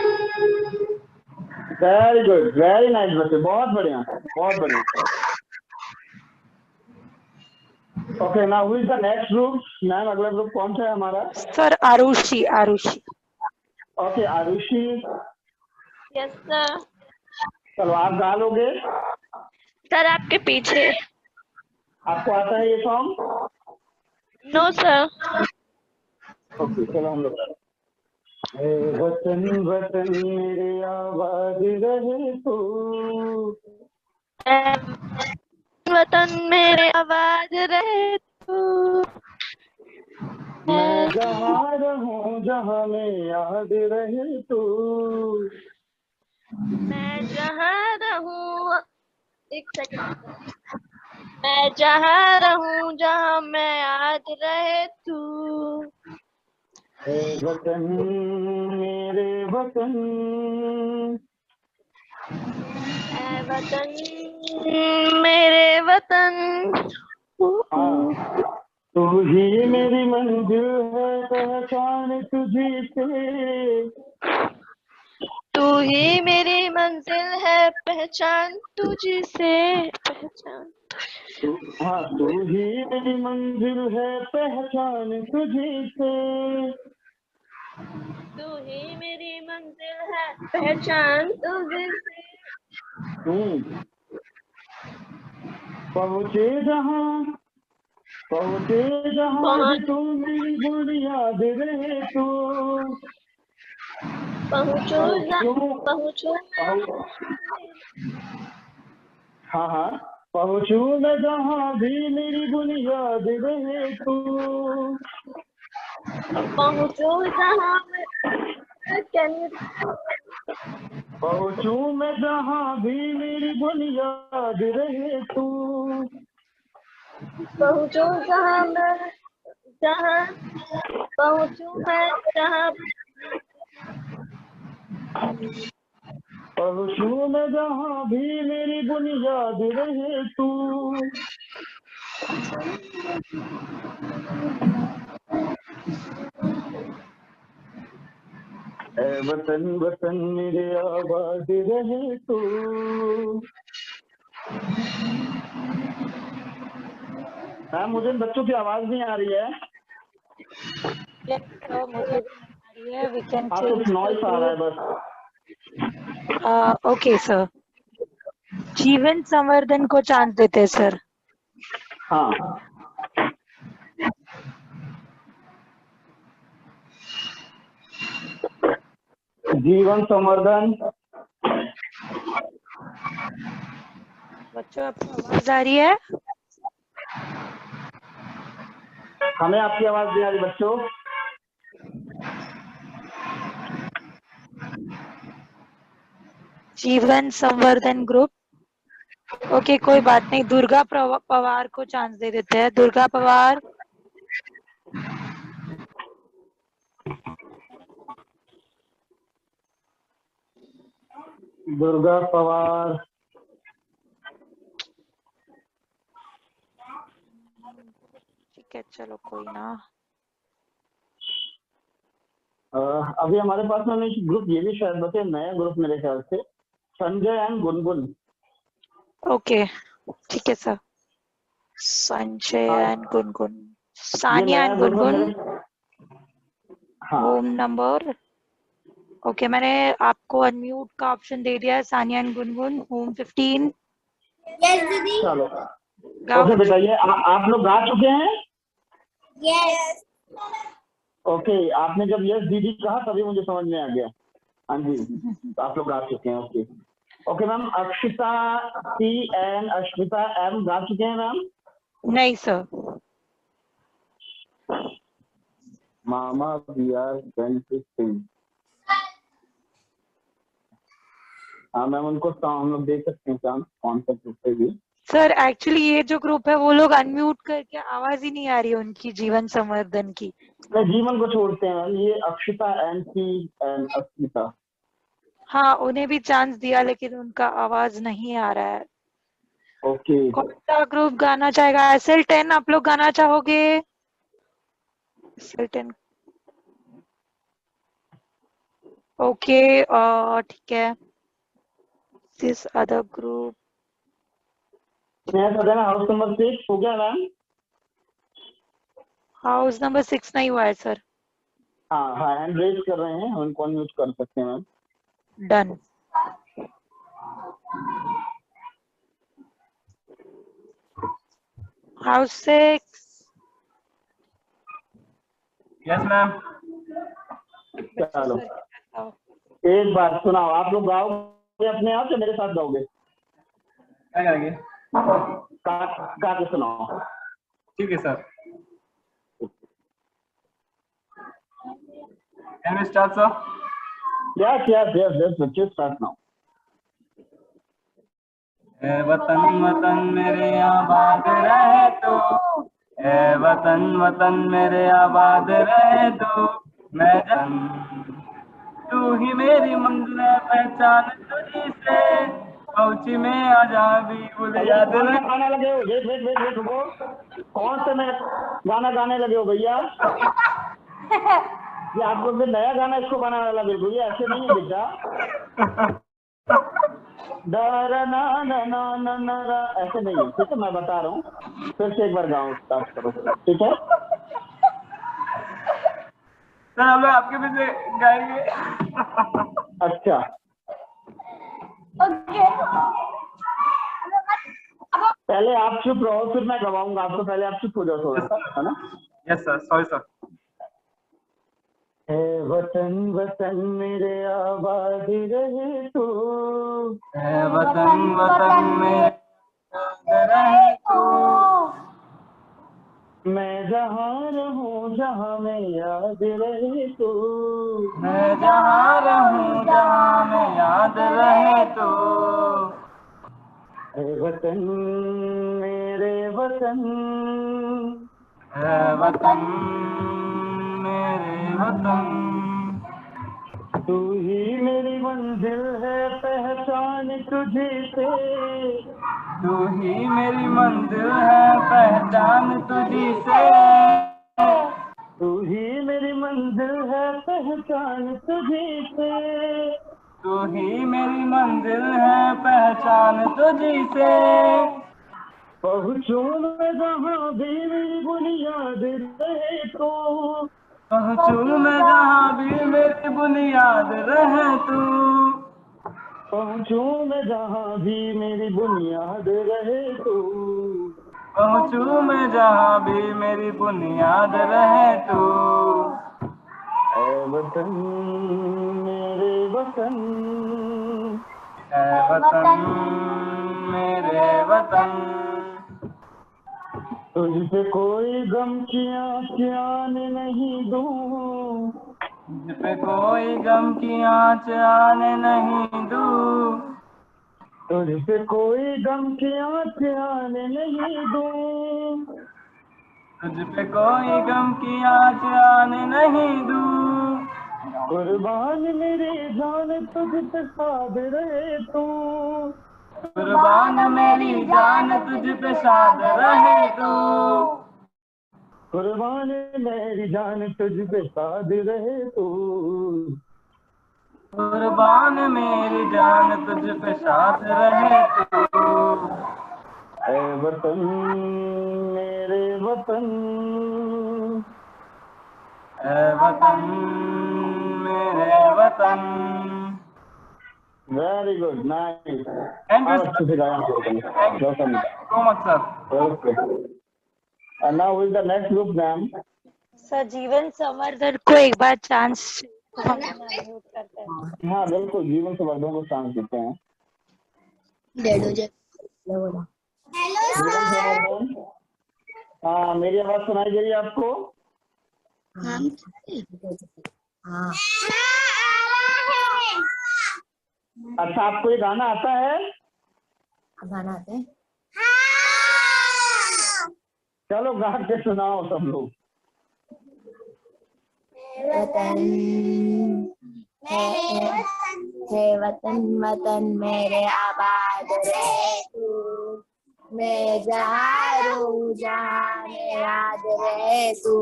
[SPEAKER 2] वेरी गुड, वेरी नाइस बच्चे, बहुत बढ़िया, बहुत बढ़िया। Okay, now who is the next group? Ma'am अगला ग्रुप कौन सा है हमारा?
[SPEAKER 1] Sir Arushi, Arushi.
[SPEAKER 2] Okay Arushi,
[SPEAKER 5] yes sir.
[SPEAKER 2] चलो आप गा लोगे?
[SPEAKER 5] सर आपके पीछे।
[SPEAKER 2] आपको आता है ये सॉन्ग?
[SPEAKER 5] No sir.
[SPEAKER 2] ओके चलो हम लोग। ऐ वतन वतन मेरे आबाद रहे तू,
[SPEAKER 5] वतन मेरे आवाज रहे तू,
[SPEAKER 2] मैं जहाँ रहूं जहाँ में याद रहे तू,
[SPEAKER 5] मैं जहाँ रहूं, एक सेकंड, मैं जहाँ रहूं जहाँ मैं याद रहे तू,
[SPEAKER 2] ऐ वतन मेरे वतन,
[SPEAKER 5] ऐ वतन मेरे वतन,
[SPEAKER 2] हाँ, तू ही मेरी मंजिल है पहचान तुझी से,
[SPEAKER 5] तू ही मेरी मंजिल है पहचान तुझी से, पहचान,
[SPEAKER 2] हाँ तू ही मेरी मंजिल है पहचान तुझी से,
[SPEAKER 5] तू ही मेरी मंजिल है पहचान तुझी से,
[SPEAKER 2] पहुँचे जहाँ भी तू मेरी बुनियाद रहे तू,
[SPEAKER 5] पहुँचो
[SPEAKER 2] हाँ पहुँचू मैं जहाँ भी मेरी बुनियाद रहे तू,
[SPEAKER 5] पहुँचो जहाँ
[SPEAKER 2] पहुँचू मैं जहाँ भी मेरी बुनियाद रहे तू,
[SPEAKER 5] पहुँचो जहाँ मैं, जहाँ पहुँचू मैं जहाँ,
[SPEAKER 2] पहुँचू मैं जहाँ भी मेरी बुनियाद रहे तू, ऐ वतन वतन मेरे आबाद रहे तू। मैम मुझे बच्चों की आवाज नहीं आ रही है।
[SPEAKER 1] Yes, sir, मुझे भी नहीं आ रही है। We can
[SPEAKER 2] हाँ
[SPEAKER 1] change
[SPEAKER 2] कुछ नॉइस आ रहा है बस।
[SPEAKER 1] ओके सर, जीवन संवर्धन को चांस देते हैं सर।
[SPEAKER 2] हाँ जीवन संवर्धन।
[SPEAKER 1] बच्चों आपको आवाज आ रही है?
[SPEAKER 2] हमें आपकी आवाज नहीं आ रही बच्चों।
[SPEAKER 1] जीवन संवर्धन ग्रुप। ओके कोई बात नहीं, दुर्गा पवार को चांस दे देते हैं। दुर्गा पवार।
[SPEAKER 2] दुर्गा पवार,
[SPEAKER 1] ठीक है चलो कोई ना।
[SPEAKER 2] अभी हमारे पास में एक ग्रुप ये भी शायद बचे, नया ग्रुप मेरे ख्याल से, संजय एंड गुनगुन।
[SPEAKER 1] ओके ठीक है सर। संजय
[SPEAKER 2] हाँ,
[SPEAKER 1] एंड गुनगुन,
[SPEAKER 2] ये
[SPEAKER 1] सानिया
[SPEAKER 2] नया
[SPEAKER 1] एंड
[SPEAKER 2] ग्रुप है
[SPEAKER 1] गुनगुन,
[SPEAKER 2] मेरे। हाँ
[SPEAKER 1] होम नंबर। ओके मैंने आपको अनम्यूट का ऑप्शन दे दिया है। Sania and Gungun, home 15।
[SPEAKER 3] Yes दीदी।
[SPEAKER 2] चलो।
[SPEAKER 1] गाओ।
[SPEAKER 2] ओके बेटा, ये आप लोग गा चुके हैं?
[SPEAKER 3] यस।
[SPEAKER 2] ओके, आपने जब यस दीदी कहा तभी मुझे समझ में आ गया। हाँ जी, तो आप लोग गा चुके हैं। Okay okay ma'am, Akshita C and Ashmita M गा चुके हैं मैम?
[SPEAKER 1] नहीं सर।
[SPEAKER 2] मामा we are going to sing. हाँ मैम, उनको हम लोग देख सकते हैं चांस कौन सा ग्रुप है ये।
[SPEAKER 1] सर एक्चुअली ये जो ग्रुप है वो लोग अनम्यूट करके आवाज ही नहीं आ रही है उनकी जीवन संवर्धन की।
[SPEAKER 2] मैं जीवन को छोड़ते हैं मैम, ये Akshita and C and Ashmita.
[SPEAKER 1] हाँ उन्हें भी चांस दिया लेकिन उनका आवाज नहीं आ रहा है।
[SPEAKER 2] ओके
[SPEAKER 1] कौन सा ग्रुप गाना चाहेगा? SL10 आप लोग गाना चाहोगे? SL10 ओके ठीक है। This other group.
[SPEAKER 2] मैं पता ना, हाउस नंबर 6 हो गया मैम?
[SPEAKER 1] हाउस नंबर 6 नहीं हुआ है सर।
[SPEAKER 2] हाँ हाँ, हैंड रेज कर रहे हैं, उनको अनम्यूट कर सकते हैं ma'am.
[SPEAKER 1] Done. House 6।
[SPEAKER 6] Yes ma'am.
[SPEAKER 2] चलो एक बार सुनाओ, आप लोग गाओगे अपने आप या मेरे साथ गाओगे?
[SPEAKER 6] क्या करेंगे?
[SPEAKER 2] गा के सुनाओ।
[SPEAKER 6] ठीक है sir. Can we start sir?
[SPEAKER 2] Yes yes yes yes, बच्चे स्टार्ट नाउ।
[SPEAKER 6] ए वतन वतन मेरे आबाद रहे तो, ए वतन वतन मेरे आबाद रहे तो, मैं जन तू ही मेरी मंजिल है, पहचान तुझी से पहुंची में आजा भी भूल याद
[SPEAKER 2] कौन सा
[SPEAKER 6] रहे।
[SPEAKER 2] गाना लगे हो? वेट वेट वेट वेट, रुको। कौन सा नया गाना गाने लगे हो भैया? ये आप लोग ने नया गाना इसको बनाने वाला बिल्कुल, ये ऐसे नहीं है बेटा। डरा ना ना ना ना ना ना, ऐसे नहीं है, ठीक है? मैं बता रहा हूँ, फिर से एक बार गाओ, स्टार्ट करो, ठीक है?
[SPEAKER 6] सर हम लोग आपके पीछे गाएंगे।
[SPEAKER 2] अच्छा,
[SPEAKER 3] ओके।
[SPEAKER 2] पहले आप चुप रहो फिर मैं गवाऊंगा आपको, पहले आप चुप हो जाओ थोड़ा सा, है ना?
[SPEAKER 6] Yes sir, sorry sir.
[SPEAKER 2] ए वतन वतन मेरे आबाद रहे तू,
[SPEAKER 6] ए वतन वतन मेरे आबाद रहे तो,
[SPEAKER 2] मैं जहाँ रहूं जहाँ में याद रहे तू,
[SPEAKER 6] मैं जहाँ रहूं जहाँ में याद रहे तो,
[SPEAKER 2] ए वतन मेरे वतन,
[SPEAKER 6] ए वतन मेरे वतन,
[SPEAKER 2] तू ही मेरी मंजिल है, पहचान तुझे से,
[SPEAKER 6] तू ही मेरी मंजिल है, पहचान तुझी से,
[SPEAKER 2] तू ही मेरी मंजिल है, पहचान तुझे से,
[SPEAKER 6] तू ही मेरी मंजिल है, पहचान तुझी से,
[SPEAKER 2] पहुँचूं मैं जहाँ भी मेरी बुनियाद रहे तो,
[SPEAKER 6] पहुँचूं मैं जहाँ भी मेरी बुनियाद रहे तू,
[SPEAKER 2] पहुँचूं मैं जहाँ भी मेरी बुनियाद रहे तो,
[SPEAKER 6] पहुँचूं मैं जहाँ भी मेरी बुनियाद रहे तू,
[SPEAKER 2] ऐ वतन मेरे वतन,
[SPEAKER 6] ऐ वतन मेरे वतन,
[SPEAKER 2] तुझसे कोई गम की आँखें आने नहीं दूँ,
[SPEAKER 6] मुझ पे कोई गम की आँच आने नहीं दूँ,
[SPEAKER 2] तुझसे कोई गम की आँखें आने नहीं दूँ,
[SPEAKER 6] तुझ पे कोई गम की आँच आने नहीं दूँ,
[SPEAKER 2] कुर्बान मेरी जान तुझ पे साध रहे तू,
[SPEAKER 6] कुर्बान मेरी जान तुझ पे साध रहे तू,
[SPEAKER 2] कुर्बान मेरी जान तुझ पे साध रहे तू,
[SPEAKER 6] कुर्बान मेरी जान तुझ पे साथ रहे तू।
[SPEAKER 2] ऐ वतन मेरे वतन,
[SPEAKER 6] ऐ वतन मेरे वतन।
[SPEAKER 2] Very good, nice.
[SPEAKER 6] Thank you,
[SPEAKER 2] आप अच्छे से गाया।
[SPEAKER 6] Thank you so much, sir.
[SPEAKER 2] Okay, and now will the next group ma'am.
[SPEAKER 1] Sir जीवन संवर्धन को एक बार चांस हम अनम्यूट करते हैं।
[SPEAKER 2] हाँ बिल्कुल, जीवन संवर्धन को चांस देते हैं।
[SPEAKER 3] हेलो
[SPEAKER 2] जीवन संवर्धन, हाँ मेरी आवाज सुनाई दे रही है आपको? अच्छा, आपको ये गाना आता है?
[SPEAKER 3] गाना आते हैं।
[SPEAKER 2] चलो गा के सुनाओ सब लोग।
[SPEAKER 3] वतन है वतन, वतन मेरे आबाद रहे तू, मैं जहाँ रहूं जहाँ में याद रहे तू,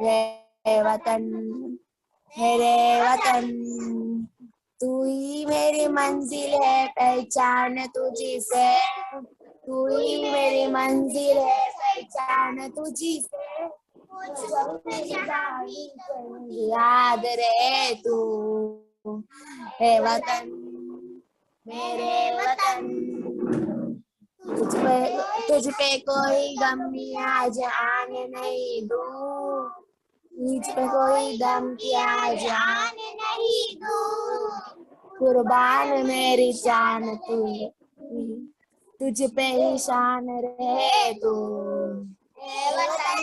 [SPEAKER 3] रे वतन है रे वतन, तू ही मेरी मंजिल है पहचान तुझी से, तू ही मेरी मंजिल है पहचान तुझी से, याद रहे तू, हे वतन मेरे वतन, तुझ पे कोई गम की आज आने नहीं दूं, तुझ पे कोई गम की आज आने नहीं दूं, कुर्बान मेरी जान तू, तुझ पे ही शान रहे तू, हे वतन,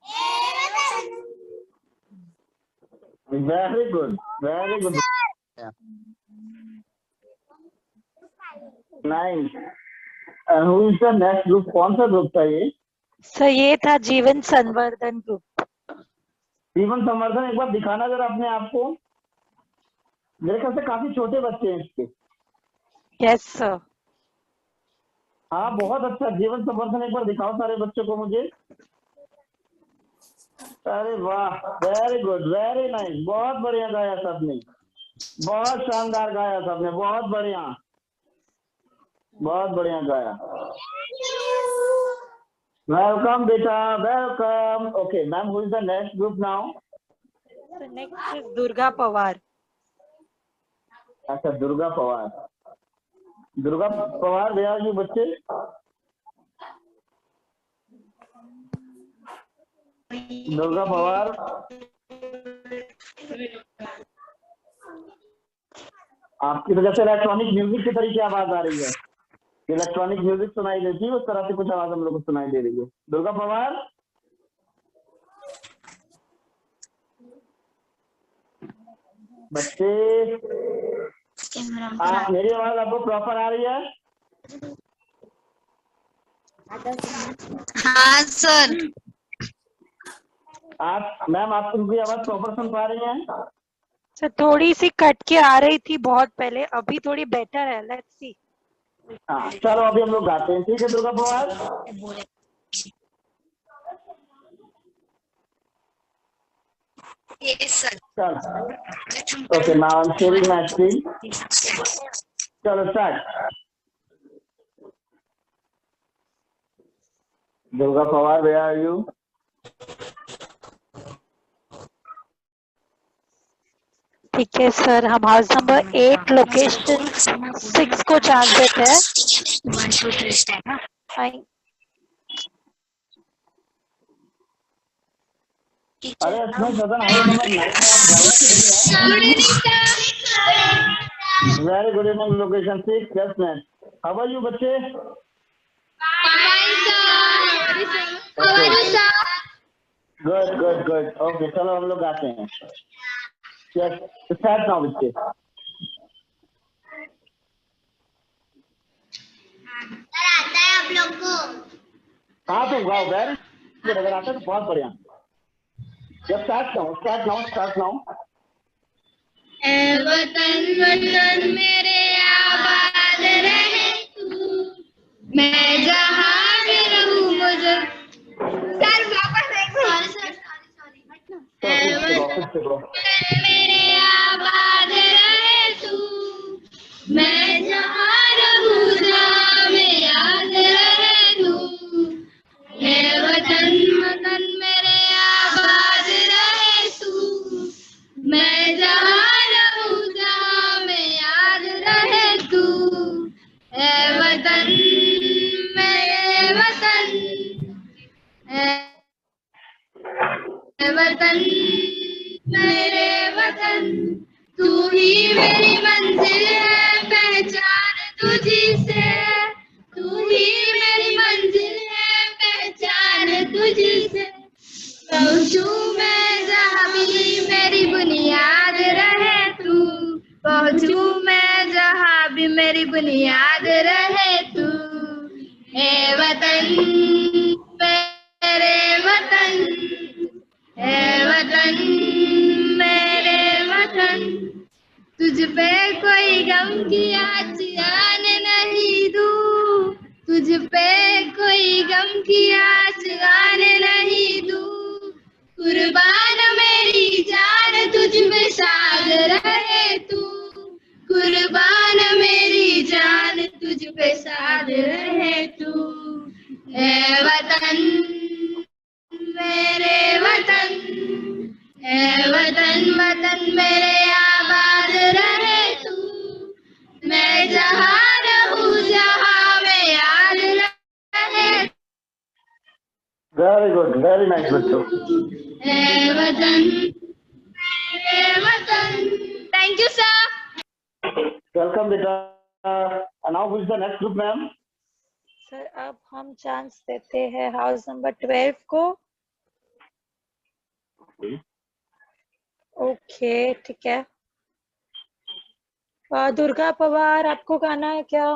[SPEAKER 3] हे वतन।
[SPEAKER 2] Very good, very good, nice. Who is the next group? कौन सा ग्रुप था ये?
[SPEAKER 1] सर ये था जीवन संवर्धन ग्रुप।
[SPEAKER 2] जीवन संवर्धन एक बार दिखाना जरा अपने आप को। मेरे ख्याल से काफी छोटे बच्चे हैं इसके।
[SPEAKER 1] Yes sir.
[SPEAKER 2] हाँ बहुत अच्छा, जीवन संवर्धन एक बार दिखाओ सारे बच्चों को मुझे। अरे वाह, वेरी गुड, वेरी नाइस, बहुत बढ़िया गाया सबने, बहुत शानदार गाया सबने, बहुत बढ़िया, बहुत बढ़िया गाया। वेलकम बेटा, welcome. Okay ma'am, who is the next group now?
[SPEAKER 1] Next is Durga Pawar.
[SPEAKER 2] अच्छा, दुर्गा पवार। दुर्गा पवार, वे आर यू बच्चे? दुर्गा पवार, आपकी वजह से इलेक्ट्रॉनिक म्यूजिक की तरीके आवाज आ रही है। इलेक्ट्रॉनिक म्यूजिक सुनाई देती है, उस तरह से कुछ आवाज हम लोग को सुनाई दे रही है। दुर्गा पवार, बच्चे आप, मेरी आवाज आपको प्रॉपर आ रही है?
[SPEAKER 4] हाँ सर।
[SPEAKER 2] आप मैम, आप उनकी आवाज प्रॉपर सुन पा रही हैं?
[SPEAKER 1] सर थोड़ी सी कट के आ रही थी बहुत पहले, अभी थोड़ी बेटर है। Let's see.
[SPEAKER 2] हाँ चलो, अभी हम लोग गाते हैं, ठीक है दुर्गा पवार?
[SPEAKER 4] Yes sir.
[SPEAKER 2] चलो, okay now I am sharing my screen. चलो start. Durga Pawar, where are you?
[SPEAKER 1] ठीक है सर, हम हाउस नंबर 8 लोकेशन 6 को चांस देते हैं।
[SPEAKER 2] अरे इसमें सदन हाउस नंबर 9 में आप गाया। Very good evening, location 6, just minute. How are you बच्चे? गुड गुड गुड, ओके चलो हम लोग गाते हैं। यस स्टार्ट नाउ बच्चे।
[SPEAKER 3] आता है आप लोग को?
[SPEAKER 2] हाँ तो गाओ, वेरी गुड, अगर आता है तो बहुत बढ़िया। जब स्टार्ट नाउ
[SPEAKER 4] ए वतन वतन मेरे आबाद रहे तू, मैं जहाँ भी रहूं मुझे। सर वापस एक ए वतन मेरे आबाद रहे तू, मैं जहाँ रहूं जहाँ में याद रहे तू। ए वतन वतन मेरे आबाद रहे तू, मैं जहाँ रहूं जहाँ में याद रहे तू। ए वतन मेरे वतन, ए वतन मेरे वतन, तू ही मेरी मंजिल है पहचान तुझी से, तू ही मेरी मंजिल है पहचान तुझी से। पहुंचूं मैं जहाँ भी मेरी बुनियाद रहे तू, पहुंचूं मैं जहाँ भी मेरी बुनियाद रहे तू। ए वतन मेरे वतन, ए वतन मेरे वतन, तुझ पे कोई गम की आँच आने नहीं दूं, तुझ पे कोई गम की आँच आने नहीं दूं। कुर्बान मेरी जान तुझ में शाद रहे तू, कुर्बान मेरी जान तुझ पे शाद रहे तू। ए वतन मेरे वतन, ए वतन वतन मेरे आबाद रहे तू, मैं जहाँ रहूं जहाँ में याद रहे।
[SPEAKER 2] वेरी गुड, वेरी नाइस बच्चों।
[SPEAKER 4] ए वतन मेरे वतन। Thank you sir.
[SPEAKER 2] वेलकम बेटा। Now who is the next group ma'am?
[SPEAKER 1] Sir अब हम चांस देते हैं हाउस नंबर 12 को। ओके ठीक है। दुर्गा पवार आपको गाना है क्या?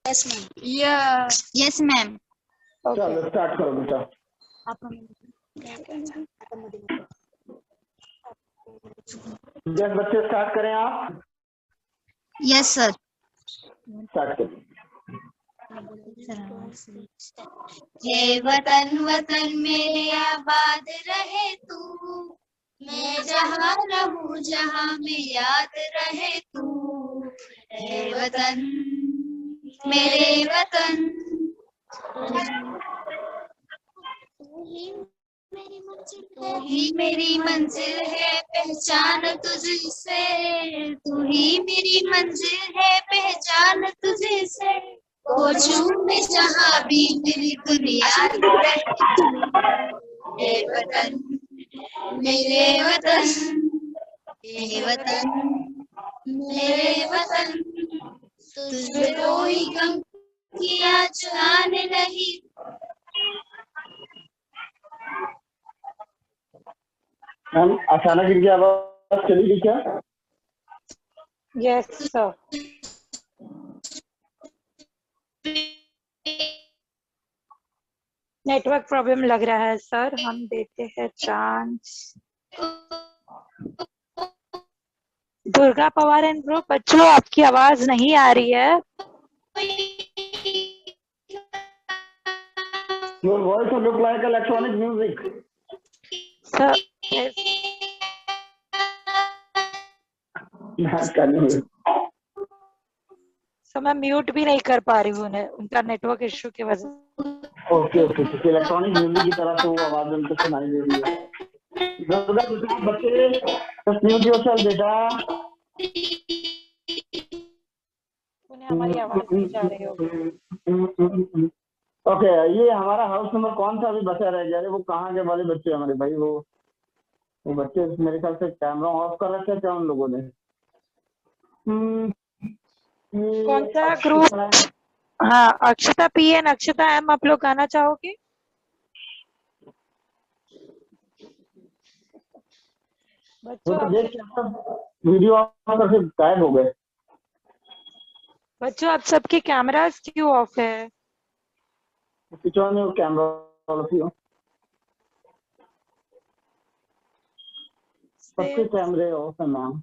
[SPEAKER 4] Yes ma'am.
[SPEAKER 1] ओके
[SPEAKER 2] चलो स्टार्ट करो बेटा। जब बच्चे स्टार्ट करें आप
[SPEAKER 4] यस सर।
[SPEAKER 2] स्टार्ट करें।
[SPEAKER 4] ये वतन वतन मेरे आबाद रहे तू, मैं जहाँ रहूं जहाँ में याद रहे तू। ए वतन मेरे वतन, तू ही मेरी मंजिल है पहचान तुझसे, तू ही मेरी मंजिल है पहचान तुझसे। पहुंचूं मैं जहाँ भी मेरी दुनिया रहे तू। ए वतन मेरे वतन, ए वतन मेरे वतन, तुझे कोई गम की आँच आने नहीं।
[SPEAKER 2] मैम अचानक इनकी आवाज चली गई क्या?
[SPEAKER 1] Yes sir. नेटवर्क प्रॉब्लम लग रहा है सर, हम देते हैं chance. Durga Pawar and group, बच्चों आपकी आवाज नहीं आ रही है।
[SPEAKER 2] Your voice look like electronic music.
[SPEAKER 1] Sir sir मैं म्यूट भी नहीं कर पा रही हूँ उन्हें, उनका नेटवर्क इश्यू की वजह से।
[SPEAKER 2] ओके ओके, तो इलेक्ट्रॉनिक म्यूजिक की तरह तो आवाज उनको सुनाई दे रही है। दुर्गा बेटा, बच्चे just mute yourself बेटा।
[SPEAKER 1] उन्हें हमारी आवाज नहीं जा रही होगी।
[SPEAKER 2] ओके, ये हमारा हाउस नंबर कौन सा अभी बचा रह गया है? वो कहाँ के वाले बच्चे हमारे भाई? वो बच्चे मेरे ख्याल से कैमरा ऑफ कर रखे क्या उन लोगों ने?
[SPEAKER 1] कौन सा ग्रुप? हाँ, अक्षता पी एंड अक्षता एम, आप लोग गाना चाहोगे? बच्चों
[SPEAKER 2] तो देख वीडियो ऑफ करके गायब हो गए।
[SPEAKER 1] बच्चों आप सबके कैमरास क्यों ऑफ है?
[SPEAKER 2] पिछवा में वो कैमरा वाला थी। सबके कैमरे ऑफ है मैम।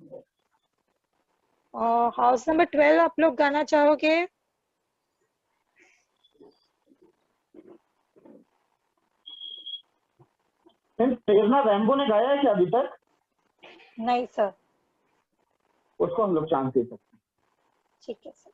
[SPEAKER 1] हाउस नंबर 12 आप लोग गाना चाहोगे?
[SPEAKER 2] प्रेरणा रैम्बो ने गाया है क्या अभी तक?
[SPEAKER 1] नहीं सर।
[SPEAKER 2] उसको हम लोग चांस दे सकते हैं।
[SPEAKER 1] ठीक है सर।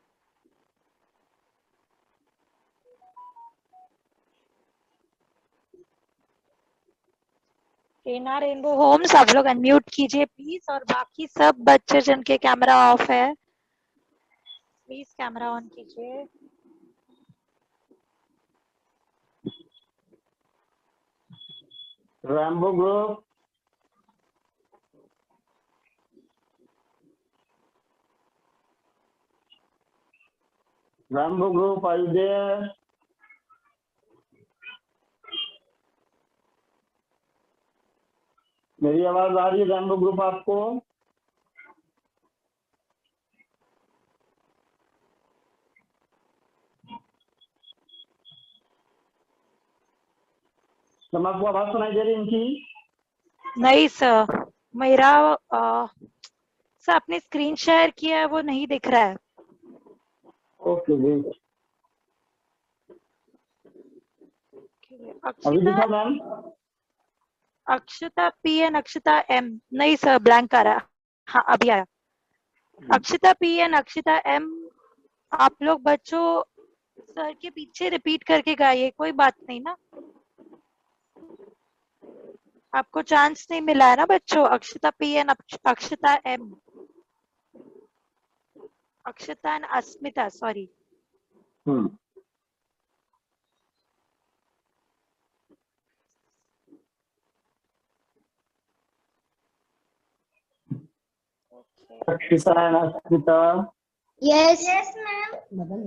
[SPEAKER 1] प्रेरणा रेनबो होम्स आप लोग अनम्यूट कीजिए प्लीज, और बाकी सब बच्चे जिनके कैमरा ऑफ है प्लीज कैमरा ऑन कीजिए।
[SPEAKER 2] Rambo group, Rambo group are you there? मेरी आवाज आ रही है रैम्बो ग्रुप आपको? तो आपको आवाज सुनाई दे रही है इनकी?
[SPEAKER 1] नहीं सर, मेरा सर आपने स्क्रीन शेयर किया है वो नहीं दिख रहा है।
[SPEAKER 2] ओके जी, अभी दिखा
[SPEAKER 1] Akshita,
[SPEAKER 2] ma'am?
[SPEAKER 1] Akshita P N Akshita M, नहीं सर ब्लैंक आ रहा है। हाँ अभी आया। Akshita P N Akshita M, आप लोग बच्चों सर के पीछे रिपीट करके गाइए, कोई बात नहीं ना, आपको चांस नहीं मिला है ना बच्चों। Akshita P N Akshita M, Akshita and Asmita, sorry.
[SPEAKER 2] Akshita and Asmita,
[SPEAKER 3] yes yes ma'am.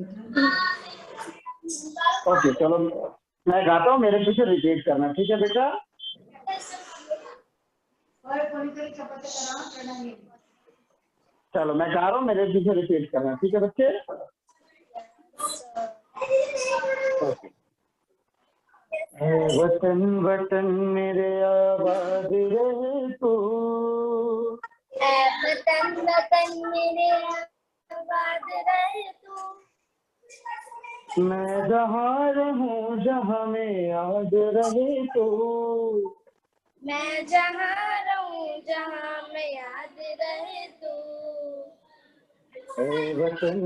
[SPEAKER 2] Okay चलो मैं गाता हूँ, मेरे पीछे रिपीट करना, ठीक है बेटा? चलो मैं गा रहा हूँ, मेरे पीछे रिपीट करना, ठीक है बच्चे? ओके। वतन वतन मेरे आबाद रहे तू,
[SPEAKER 3] वतन वतन मेरे आबाद रहे तू,
[SPEAKER 2] मैं जहाँ रहूं जहाँ में याद रहे तू,
[SPEAKER 3] मैं जहाँ रहूं जहाँ में याद रहे तू,
[SPEAKER 2] ए वतन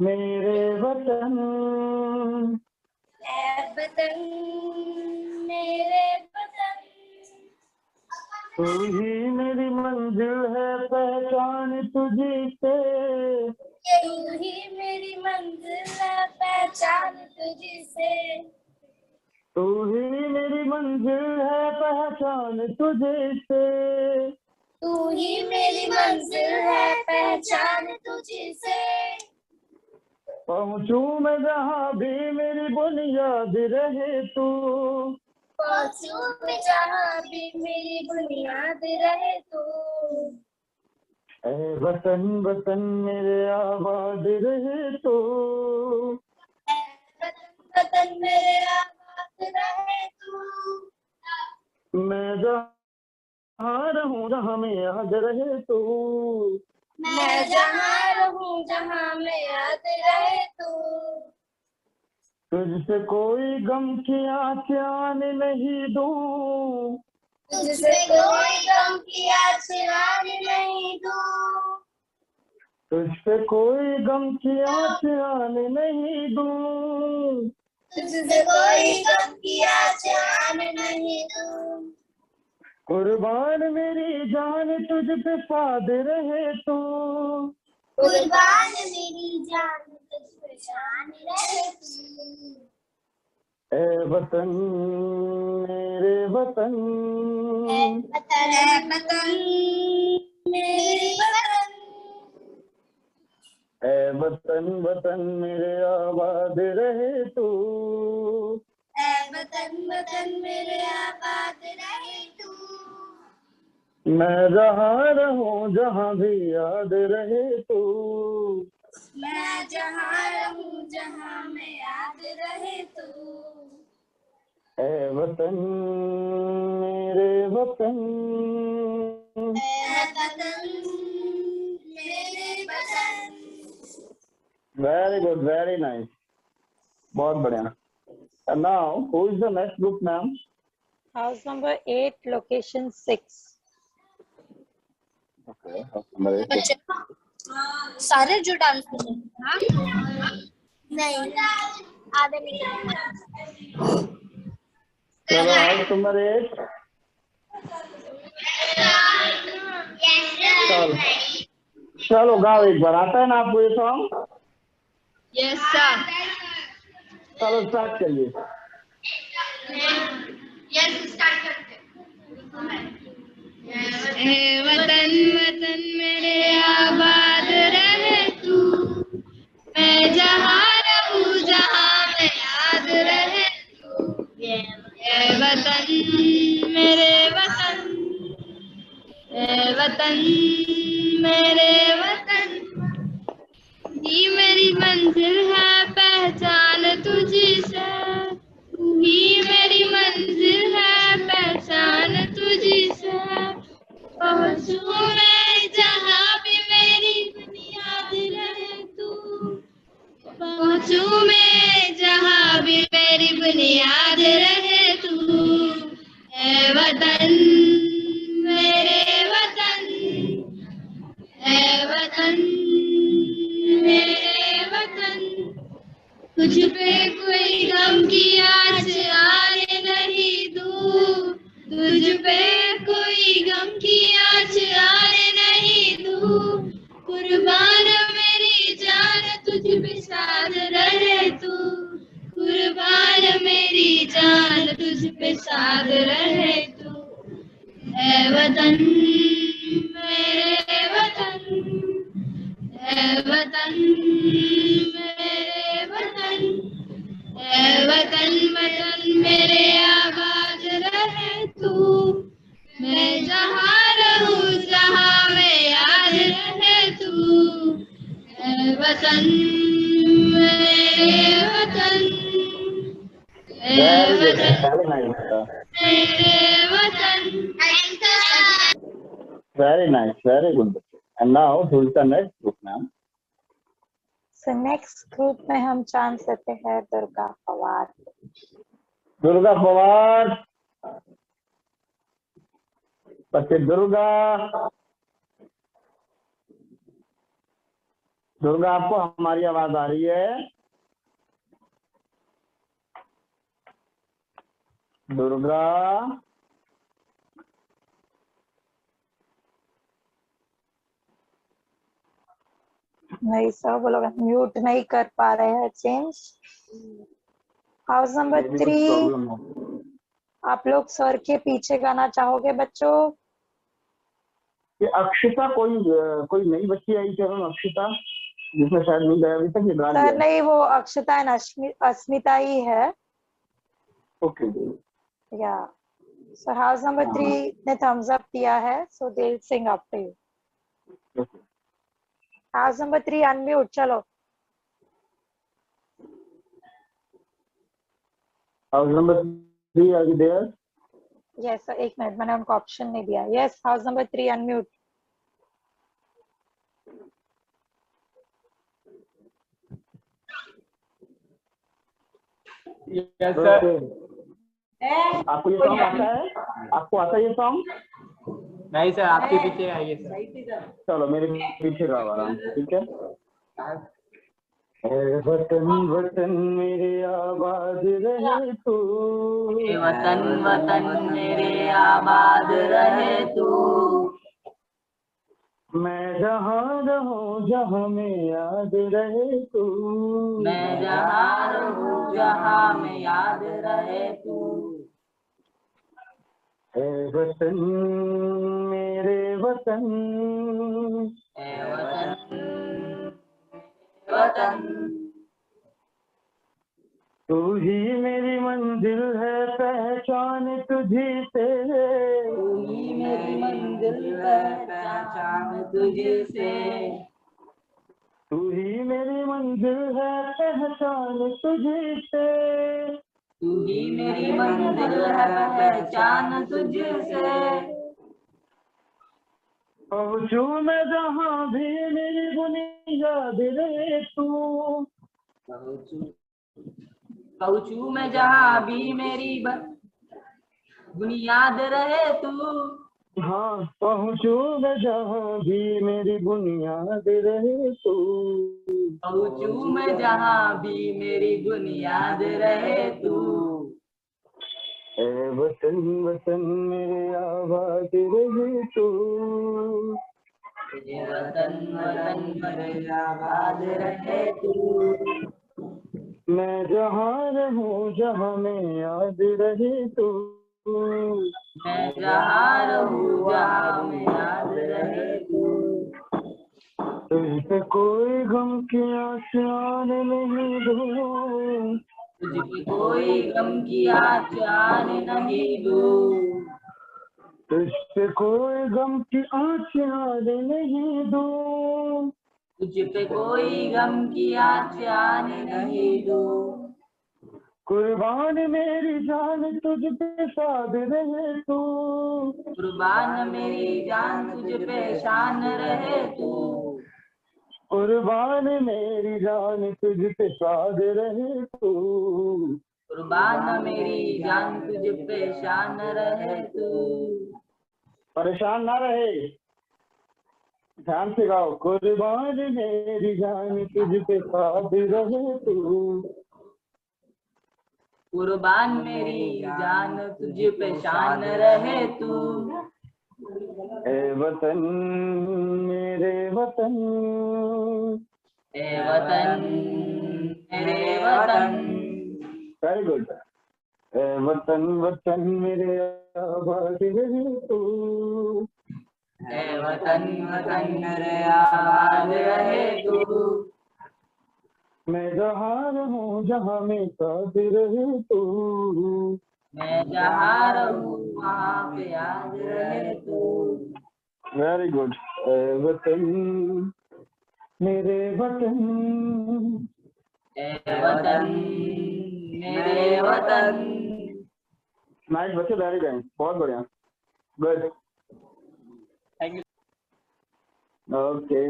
[SPEAKER 2] मेरे वतन,
[SPEAKER 3] ऐ वतन मेरे वतन,
[SPEAKER 2] तू ही मेरी मंजिल है पहचान तुझी से,
[SPEAKER 3] तू ही मेरी मंजिल है पहचान तुझी से,
[SPEAKER 2] तू ही मेरी मंजिल है पहचान तुझे से,
[SPEAKER 3] तू ही मेरी मंजिल है पहचान तुझी से,
[SPEAKER 2] पहुँचूं मैं जहाँ भी मेरी बुनियाद रहे तू,
[SPEAKER 3] पहुंचूं मैं जहाँ भी मेरी बुनियाद रहे तू,
[SPEAKER 2] ऐ वतन वतन मेरे आबाद रहे तू,
[SPEAKER 3] वतन वतन मेरे आबाद रहे तू,
[SPEAKER 2] मैं जहाँ रहूं जहाँ में याद रहे तू,
[SPEAKER 3] मैं जहाँ रहूं जहाँ में याद रहे तू,
[SPEAKER 2] तुझसे कोई गम की आँच आने नहीं दूं,
[SPEAKER 3] तुझसे कोई गम की आँच आने नहीं दूं,
[SPEAKER 2] तुझसे कोई गम की आँच आने नहीं दूं,
[SPEAKER 3] तुझसे कोई गम की आँच आने नहीं दूं,
[SPEAKER 2] कुर्बान मेरी जान तुझ पे साद रहे तू,
[SPEAKER 3] कुर्बान मेरी जान तुझ पे शान रहे तू,
[SPEAKER 2] ए वतन मेरे वतन,
[SPEAKER 3] वतन वतन मेरे वतन,
[SPEAKER 2] ए वतन वतन मेरे आबाद रहे तू,
[SPEAKER 3] ऐ वतन वतन मेरे आबाद रहे तू,
[SPEAKER 2] मैं जहाँ रहूं जहाँ भी याद रहे तू,
[SPEAKER 3] मैं जहाँ रहूं जहाँ में याद रहे तू,
[SPEAKER 2] ए वतन मेरे वतन। वेरी गुड, वेरी नाइस, बहुत बढ़िया। And now, who is the next group, ma'am?
[SPEAKER 1] House number 8, location 6.
[SPEAKER 2] Okay, house number 8.
[SPEAKER 3] बच्चे सारे जो डांस कर रहे हैं नहीं आधे नहीं।
[SPEAKER 2] चलो हाउस नंबर 8। चलो चलो गाओ एक बार, आता है ना आपको ये सॉन्ग?
[SPEAKER 4] Yes sir.
[SPEAKER 2] चलो स्टार्ट करिए।
[SPEAKER 4] यस स्टार्ट करते हैं। वतन वतन मेरे आबाद रहे तू, मैं जहाँ रहूँ जहाँ में याद रहे तू। ए वतन मेरे वतन, ए वतन मेरे वतन, ही मेरी मंजिल है पहचान तुझी से, तू ही मेरी मंजिल है पहचान तुझी से। पहुँचूं मैं जहाँ भी मेरी बुनियाद रहे तू, पहुँचूं मैं जहाँ भी मेरी बुनियाद रहे तू। ए वतन मेरे वतन, ए वतन मेरे वतन, तुझ पे कोई गम की आँच आने नहीं दूँ, तुझ पे कोई गम की आँच आने नहीं दूँ। कुर्बान मेरी जान तुझ पे साथ रहे तू, कुर्बान मेरी जान तुझ पे साथ रहे तू। ए वतन मेरे वतन, ए वतन मेरे वतन, ए वतन वतन मेरे आबाद रहे तू, मैं जहाँ रहूँ जहाँ में याद रहे तू। ए वतन मेरे वतन, ए वतन मेरे वतन।
[SPEAKER 2] Very nice, very good. And now who is the next group, ma'am?
[SPEAKER 1] So next group में हम चांस लेते हैं दुर्गा पवार।
[SPEAKER 2] दुर्गा पवार, बच्चे दुर्गा। दुर्गा आपको हमारी आवाज आ रही है? दुर्गा
[SPEAKER 1] नहीं सर, वो लोग म्यूट नहीं कर पा रहे हैं। चेंज हाउस नंबर 3,
[SPEAKER 2] प्रॉब्लम हो।
[SPEAKER 1] आप लोग सर के पीछे गाना चाहोगे बच्चों?
[SPEAKER 2] ये अक्षिता कोई नई बच्ची आई क्या मैम? अक्षिता जिसने शायद नहीं गाया अभी तक, ये गा
[SPEAKER 1] सर
[SPEAKER 2] दिया?
[SPEAKER 1] नहीं, वो अक्षता एंड अस्मिता ही है।
[SPEAKER 2] ओके
[SPEAKER 1] या सो हाउस नंबर 3 ने थम्स अप दिया है, so they will sing after you. House number 3 unmute, चलो।
[SPEAKER 2] House number 3 are you there?
[SPEAKER 1] Yes sir, एक मिनट, मैंने उनको ऑप्शन नहीं दिया। Yes house number 3 unmute.
[SPEAKER 6] Yes sir.
[SPEAKER 2] आपको ये सॉन्ग आता है? आपको आता है ये सॉन्ग?
[SPEAKER 6] नहीं सर, आपके पीछे आइए सर।
[SPEAKER 2] चलो मेरे पीछे गाओ आराम से, ठीक है? ए वतन वतन मेरे आबाद रहे तू,
[SPEAKER 6] ए वतन वतन मेरे आबाद रहे तू,
[SPEAKER 2] मैं जहाँ रहूँ जहाँ में याद रहे तू,
[SPEAKER 6] मैं जहाँ रहूँ जहाँ में याद रहे तू।
[SPEAKER 2] ए वतन मेरे वतन,
[SPEAKER 6] ए वतन वतन,
[SPEAKER 2] तू ही मेरी मंजिल है पहचान तुझी से,
[SPEAKER 6] तू ही मेरी मंजिल है पहचान तुझे से,
[SPEAKER 2] तू ही मेरी मंजिल है पहचान तुझी से,
[SPEAKER 6] तू ही मेरी मंजिल है पहचान तुझे से।
[SPEAKER 2] पहुंचू मैं जहाँ भी मेरी बुनियाद रहे तू।
[SPEAKER 6] पहुंचू मैं जहाँ भी मेरी बुनियाद रहे तू।
[SPEAKER 2] हाँ, पहुंचू मैं जहाँ भी मेरी बुनियाद रहे तू।
[SPEAKER 6] पहुंचू मैं जहाँ भी मेरी बुनियाद रहे तू।
[SPEAKER 2] ए वतन वतन मेरे आबाद रहे तू।
[SPEAKER 6] ए वतन वतन मेरे आबाद रहे तू।
[SPEAKER 2] मैं जहाँ रहूँ जहाँ में याद रहे तू।
[SPEAKER 6] मैं जहाँ रहूँ जहाँ में याद रहे तू।
[SPEAKER 2] तुझ पे कोई गम की आस आने नहीं दूँ।
[SPEAKER 6] तुझ पे कोई गम की आँच आने नहीं दूँ।
[SPEAKER 2] तुझ पे कोई गम की आँच आने नहीं दूँ।
[SPEAKER 6] तुझ पे कोई गम की आँच आने नहीं दूँ।
[SPEAKER 2] कुर्बान मेरी जान तुझ पे साध रहे तू।
[SPEAKER 6] कुर्बान मेरी जान तुझ पे शान रहे तू।
[SPEAKER 2] कुर्बान मेरी जान तुझ पे साध रहे तू।
[SPEAKER 6] कुर्बान मेरी जान तुझ पे शान रहे तू।
[SPEAKER 2] परेशान ना रहे, ध्यान से गाओ। कुर्बान मेरी जान तुझ पे साध रहे तू।
[SPEAKER 6] कुर्बान मेरी जान तुझ पे शान रहे तू।
[SPEAKER 2] ए वतन मेरे वतन।
[SPEAKER 6] ए वतन मेरे वतन।
[SPEAKER 2] Very good. ए वतन वतन मेरे आबाद रहे तू।
[SPEAKER 6] ए वतन वतन मेरे आबाद रहे तू।
[SPEAKER 2] मैं जहाँ रहूँ जहाँ में साथ रहे तू।
[SPEAKER 6] मैं जहाँ रहूँ वहाँ पे याद रहे तू।
[SPEAKER 2] Very good. ए वतन मेरे वतन।
[SPEAKER 6] ए वतन मेरे वतन।
[SPEAKER 2] नाइस बच्चे, वेरी नाइस, बहुत बढ़िया, गुड।
[SPEAKER 6] Thank you.
[SPEAKER 2] ओके,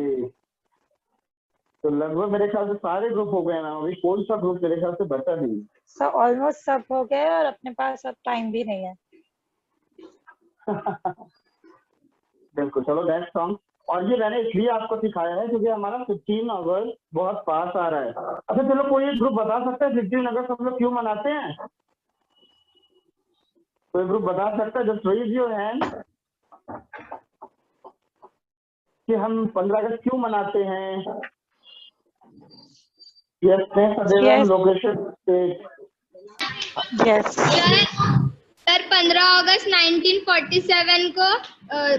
[SPEAKER 2] तो लगभग मेरे ख्याल से सारे ग्रुप हो गए ना, अभी कौन सा ग्रुप मेरे ख्याल से बचा नहीं।
[SPEAKER 1] सो ऑलमोस्ट सब हो गए और अपने पास अब टाइम भी नहीं है।
[SPEAKER 2] बिल्कुल, चलो नेक्स्ट सॉन्ग। और ये मैंने इसलिए आपको सिखाया है क्योंकि हमारा 15 अगस्त बहुत पास आ रहा है। अच्छा चलो, कोई एक ग्रुप बता सकता है 15 अगस्त हम लोग क्यों मनाते हैं? कोई ग्रुप बता सकता है? जस्ट रेज योर हैंड कि हम 15 अगस्त क्यों मनाते हैं। Yes,
[SPEAKER 1] Yes.
[SPEAKER 2] Location
[SPEAKER 1] yes
[SPEAKER 4] sir 15 अगस्त 1947 को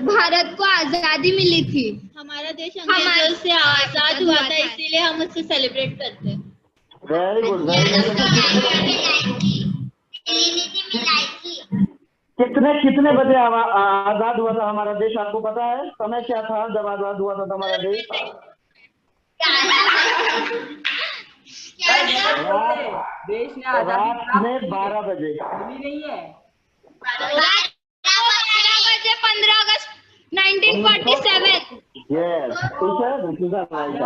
[SPEAKER 4] भारत को आजादी मिली थी। हमारा देश अंग्रेजों से आजाद हुआ था, इसीलिए हम उससे सेलिब्रेट करते हैं।
[SPEAKER 2] Very good, very good. कितने बजे आजाद हुआ था हमारा देश, आपको पता है? समय क्या था जब आजाद हुआ था हमारा देश?
[SPEAKER 6] देश ने
[SPEAKER 2] रात में 12 बजे।
[SPEAKER 6] नहीं है
[SPEAKER 4] 12 बजे 15 अगस्त 1947।
[SPEAKER 2] यस, ठीक है, this is right.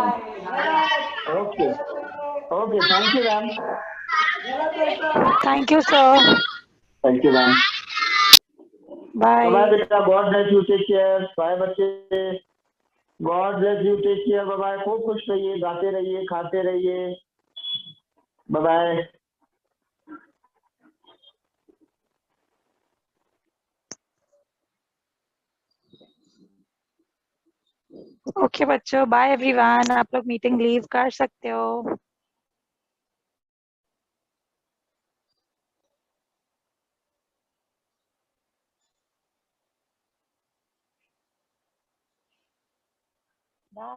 [SPEAKER 2] Okay okay, thank you ma'am.
[SPEAKER 1] Thank you sir.
[SPEAKER 2] Thank you ma'am.
[SPEAKER 1] Bye.
[SPEAKER 2] Bye बेटा, God bless you, take care. Bye बच्चे, God bless you, take care. Bye bye, खूब खुश रहिए, गाते रहिए, खाते रहिए। Bye bye.
[SPEAKER 1] ओके बच्चों, बाय एवरीवन। आप लोग मीटिंग लीव कर सकते हो।